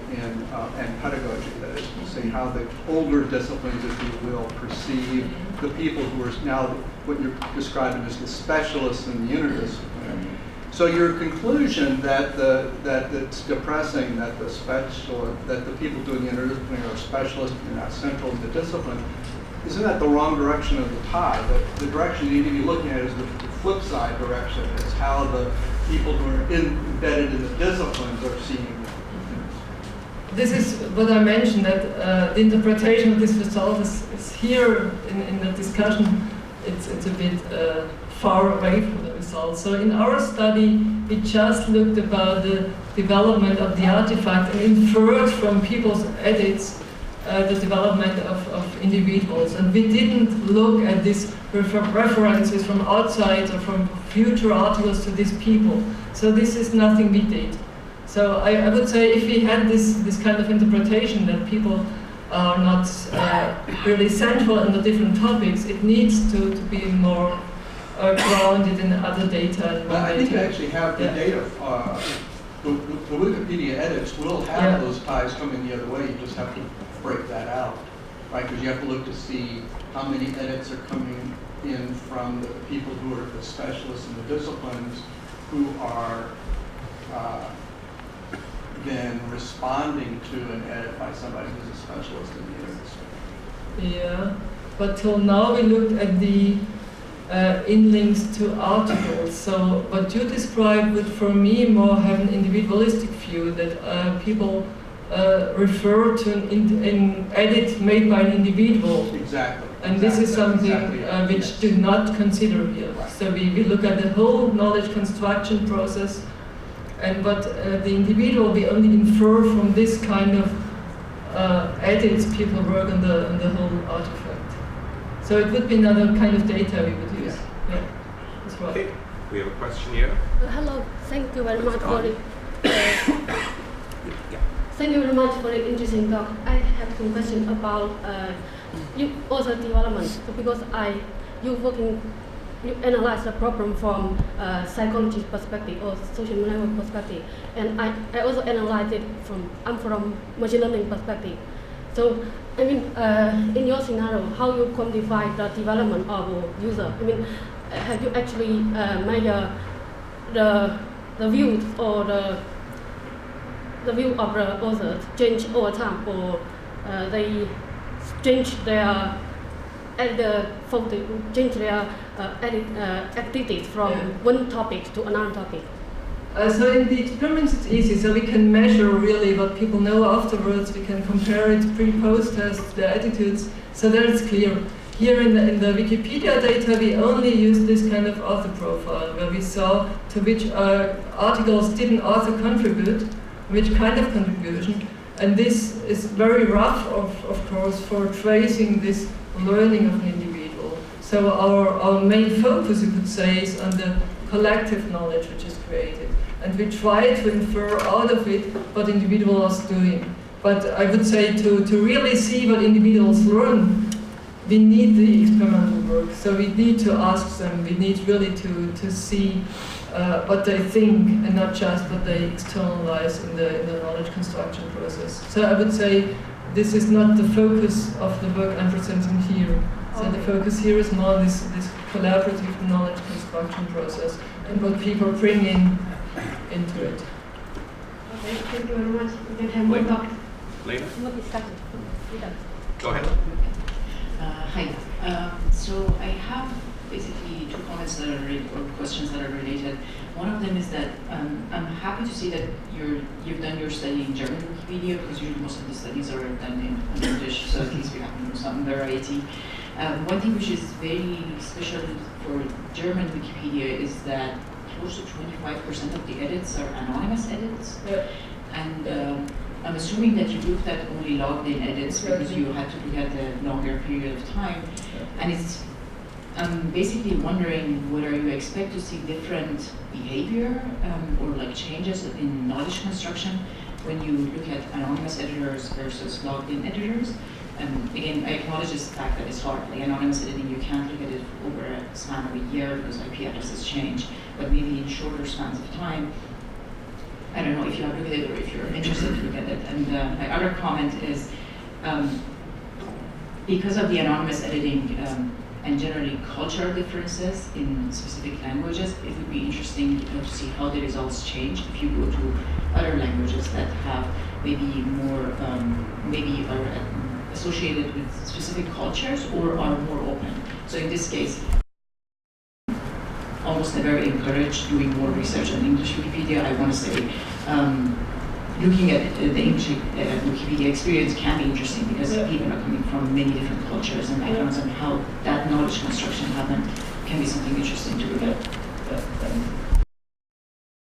pedagogy. That is to say, how the older disciplines, if you will, perceive the people who are now what you're describing as the specialists in the interdisciplinary. So your conclusion that it's depressing that the people doing the interdisciplinary are specialists and not central to the discipline, isn't that the wrong direction of the tie? The direction you need to be looking at is the flip side direction. It's how the people who are embedded in the disciplines are seeing it. This is what I mentioned, that the interpretation of this result is here in the discussion. It's a bit far away from the result. So in our study, we just looked about the development of the artifact and inferred from people's edits the development of individuals. And we didn't look at these references from outside or from future articles to these people. So this is nothing we did. So I would say if we had this kind of interpretation that people are not really central in the different topics, it needs to be more grounded in other data. And I think you actually have the data. The Wikipedia edits will have those ties coming the other way. You just have to break that out, right? Because you have to look to see how many edits are coming in from the people who are the specialists in the disciplines who are then responding to an edit by somebody who's a specialist in the interdiscipline. Yeah, but till now we looked at the in-links to articles. So what you described would, for me, more have an individualistic view, that people refer to an edit made by an individual. Exactly. And this is something which do not consider here. Right. So we look at the whole knowledge construction process, and but the individual we only infer from this kind of edits people work on the whole artifact. So it would be another kind of data we would use. Yeah, that's right. Okay. We have a question here. Hello, thank you very much for the Yeah. thank you very much for the interesting talk. I have some questions about author development because you analyze the problem from psychology perspective or social network perspective, and I also analyze it I'm from machine learning perspective. So I mean, in your scenario, how you quantify the development of a user? I mean, have you actually made the views or the view of the authors change over time, or they change their change their activities from one topic to another topic? So in the experiments it's easy, so we can measure really what people know afterwards, we can compare it pre-post test, their attitudes, so that it's clear. Here in the Wikipedia data we only use this kind of author profile, where we saw to which articles did an author contribute, which kind of contribution, and this is very rough of course for tracing this learning of an individual. So our main focus, you could say, is on the collective knowledge which is created. And we try to infer out of it what individuals are doing. But I would say to really see what individuals learn, we need the experimental work. So we need to ask them, we need really to see what they think and not just what they externalize in the knowledge construction process. So I would say this is not the focus of the work I'm presenting here. So the focus here is more this collaborative knowledge construction process and what people bring into it. Okay, thank you very much. We can have more talk. Lena? More discussion. Go ahead. Hi. So I have basically two comments that are or questions that are related. One of them is that I'm happy to see that you've done your study in German Wikipedia, because usually most of the studies are done in English, so at least we have some variety. One thing which is very special for German Wikipedia is that close to 25% of the edits are anonymous edits. Yeah. And I'm assuming that you looked at only logged in edits because you had to look at the longer period of time. And I'm basically wondering whether you expect to see different behavior or like changes in knowledge construction when you look at anonymous editors versus logged in editors. And again, I acknowledge this fact that it's hard. Like anonymous editing, you can't look at it over a span of a year because IP addresses change. But maybe in shorter spans of time, I don't know if you have looked at it or if you're interested to look at it. And my other comment is, because of the anonymous editing and generally cultural differences in specific languages, it would be interesting to see how the results change if you go to other languages that have maybe more, maybe are associated with specific cultures or are more open. So in this case, almost never encourage doing more research on English Wikipedia. I want to say looking at the English Wikipedia experience can be interesting because people are coming from many different cultures and backgrounds, and how that knowledge construction happened can be something interesting to look at.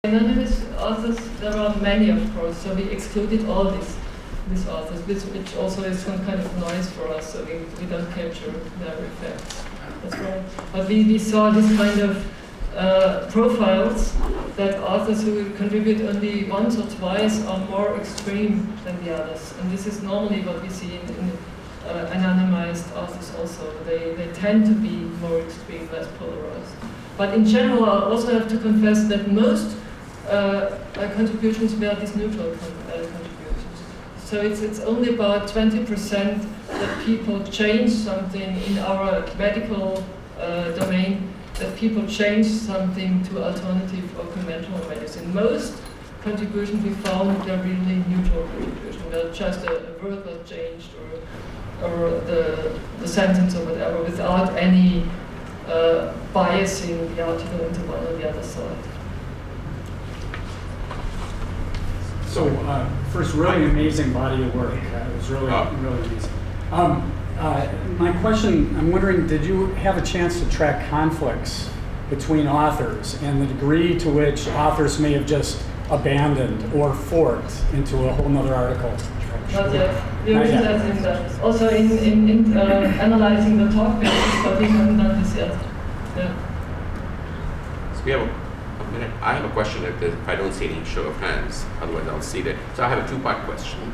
Anonymous authors, there are many of course, so we excluded all these authors, which also is some kind of noise for us, so we don't capture their effects. That's right. But we saw this kind of profiles that authors who contribute only once or twice are more extreme than the others. And this is normally what we see in anonymized authors also. They tend to be more extreme, less polarized. But in general, I also have to confess that most contributions were these neutral contributions. So it's only about 20% that people change something in our medical domain, that people change something to alternative or conventional medicine. Most contributions we found are really neutral contributions, where just a word was changed or the sentence or whatever, without any biasing the article into one or the other side. So first, really amazing body of work. It was really amazing. My question, I'm wondering, did you have a chance to track conflicts between authors and the degree to which authors may have just abandoned or forked into a whole nother article? Not yet. We are interested that. Also in analyzing the talk basis, but we haven't done this yet. Yeah. So we have I have a question if I don't see any show of hands, otherwise I'll see it. So I have a two-part question.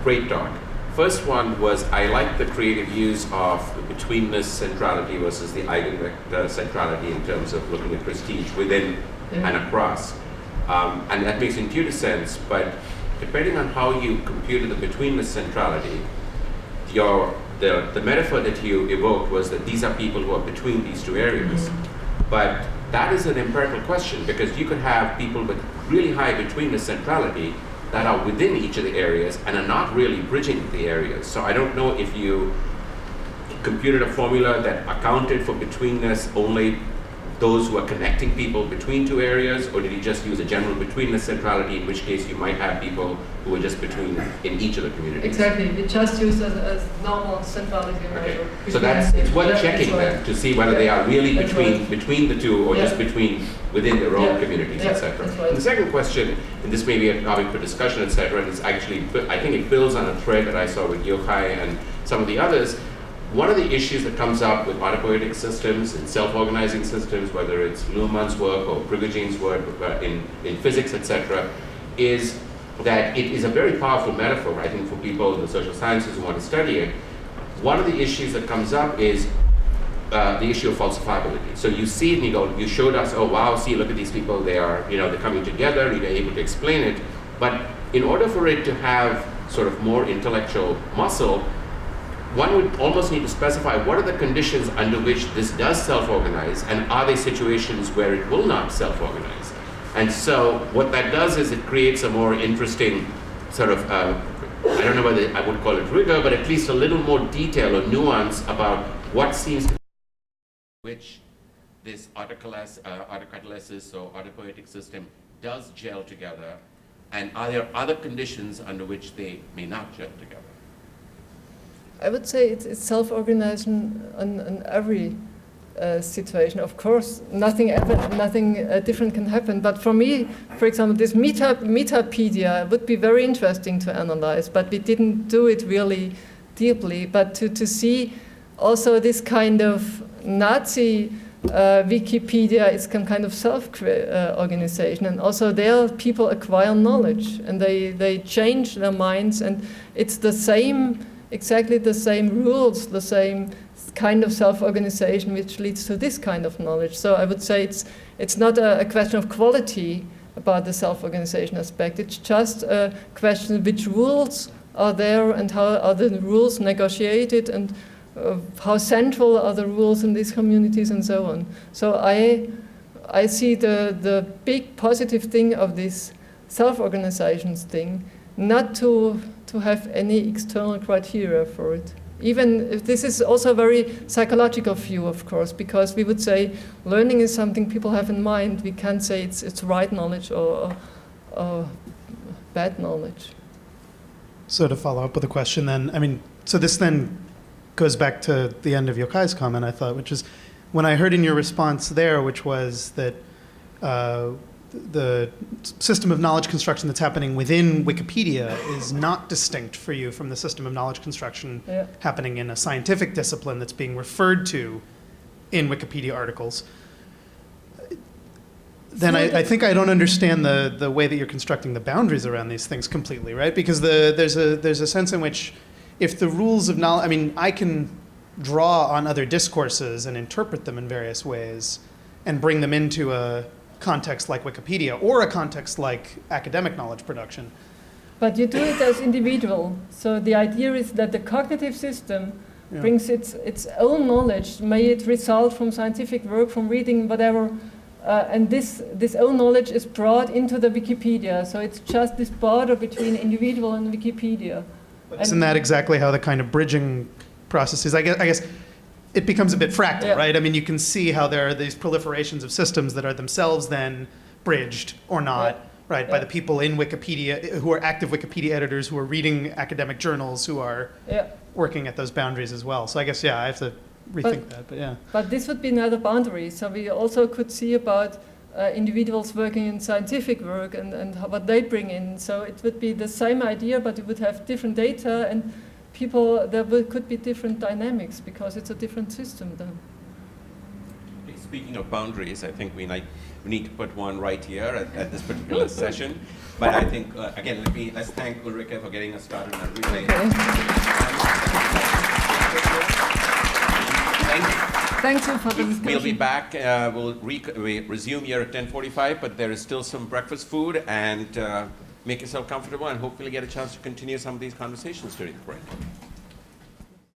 Great talk. First one was, I like the creative use of the betweenness centrality versus the eigenvector centrality in terms of looking at prestige within and across. And that makes intuitive sense, but depending on how you computed the betweenness centrality, the metaphor that you evoked was that these are people who are between these two areas. But that is an empirical question, because you could have people with really high betweenness centrality that are within each of the areas and are not really bridging the areas. So I don't know if you computed a formula that accounted for betweenness only those who are connecting people between two areas, or did you just use a general betweenness centrality, in which case you might have people who are just between in each of the communities? Exactly, we just use as normal centrality measure. Okay. So it's worth checking then to see whether they are really between the two, or just between within their own communities, etc. Right. The second question, and this may be a topic for discussion, etc., is actually, I think it builds on a thread that I saw with Yochai and some of the others. One of the issues that comes up with autopoietic systems and self-organizing systems, whether it's Luhmann's work or Prigogine's work in physics, etc., is that it is a very powerful metaphor, I think, for people in the social sciences who want to study it. One of the issues that comes up is the issue of falsifiability. So you see it and you go, you showed us, oh wow, see, look at these people, they are, they're coming together, you're able to explain it. But in order for it to have sort of more intellectual muscle, one would almost need to specify what are the conditions under which this does self-organize, and are there situations where it will not self-organize? And so what that does is it creates a more interesting sort of, I don't know whether I would call it rigor, but at least a little more detail or nuance about what seems to be which this autocatalysis or autopoietic system does gel together, and are there other conditions under which they may not gel together? I would say it's self-organizing in every situation. Of course, nothing different can happen. But for me, for example, this metapedia would be very interesting to analyze, but we didn't do it really deeply. But to see also this kind of Nazi Wikipedia is some kind of self-organization, and also there people acquire knowledge and they change their minds, and it's the same. Exactly the same rules, the same kind of self-organization which leads to this kind of knowledge. So I would say it's not a question of quality about the self-organization aspect. It's just a question of which rules are there and how are the rules negotiated, and how central are the rules in these communities and so on. So I see the big positive thing of this self-organizations thing, not to have any external criteria for it. Even if this is also a very psychological view, of course, because we would say learning is something people have in mind. We can't say it's right knowledge or bad knowledge. So to follow up with a question then, so this then goes back to the end of Yochai's comment, I thought, which is when I heard in your response there, which was that the system of knowledge construction that's happening within Wikipedia is not distinct for you from the system of knowledge construction happening in a scientific discipline that's being referred to in Wikipedia articles. Then I think I don't understand the way that you're constructing the boundaries around these things completely, right? Because there's a sense in which if the rules of knowledge, I can draw on other discourses and interpret them in various ways and bring them into a context like Wikipedia or a context like academic knowledge production. But you do it as individual. So the idea is that the cognitive system brings its own knowledge, may it result from scientific work, from reading, whatever, and this own knowledge is brought into the Wikipedia. So it's just this border between individual and Wikipedia. But isn't that exactly how the kind of bridging process is? I guess it becomes a bit fractal, right? You can see how there are these proliferations of systems that are themselves then bridged or not, right, by the people in Wikipedia who are active Wikipedia editors, who are reading academic journals, who are working at those boundaries as well. So I guess, I have to rethink that, but yeah. But this would be another boundary. So we also could see about individuals working in scientific work and what they bring in. So it would be the same idea, but it would have different data, and people, could be different dynamics because it's a different system then. Please. speaking of boundaries, I think we need to put one right here at this particular session. But I think, again, let's thank Ulrike for getting us started on relay. Thank you for the discussion. We'll be back. We'll resume here at 10:45, but there is still some breakfast food, and make yourself comfortable and hopefully get a chance to continue some of these conversations during the break.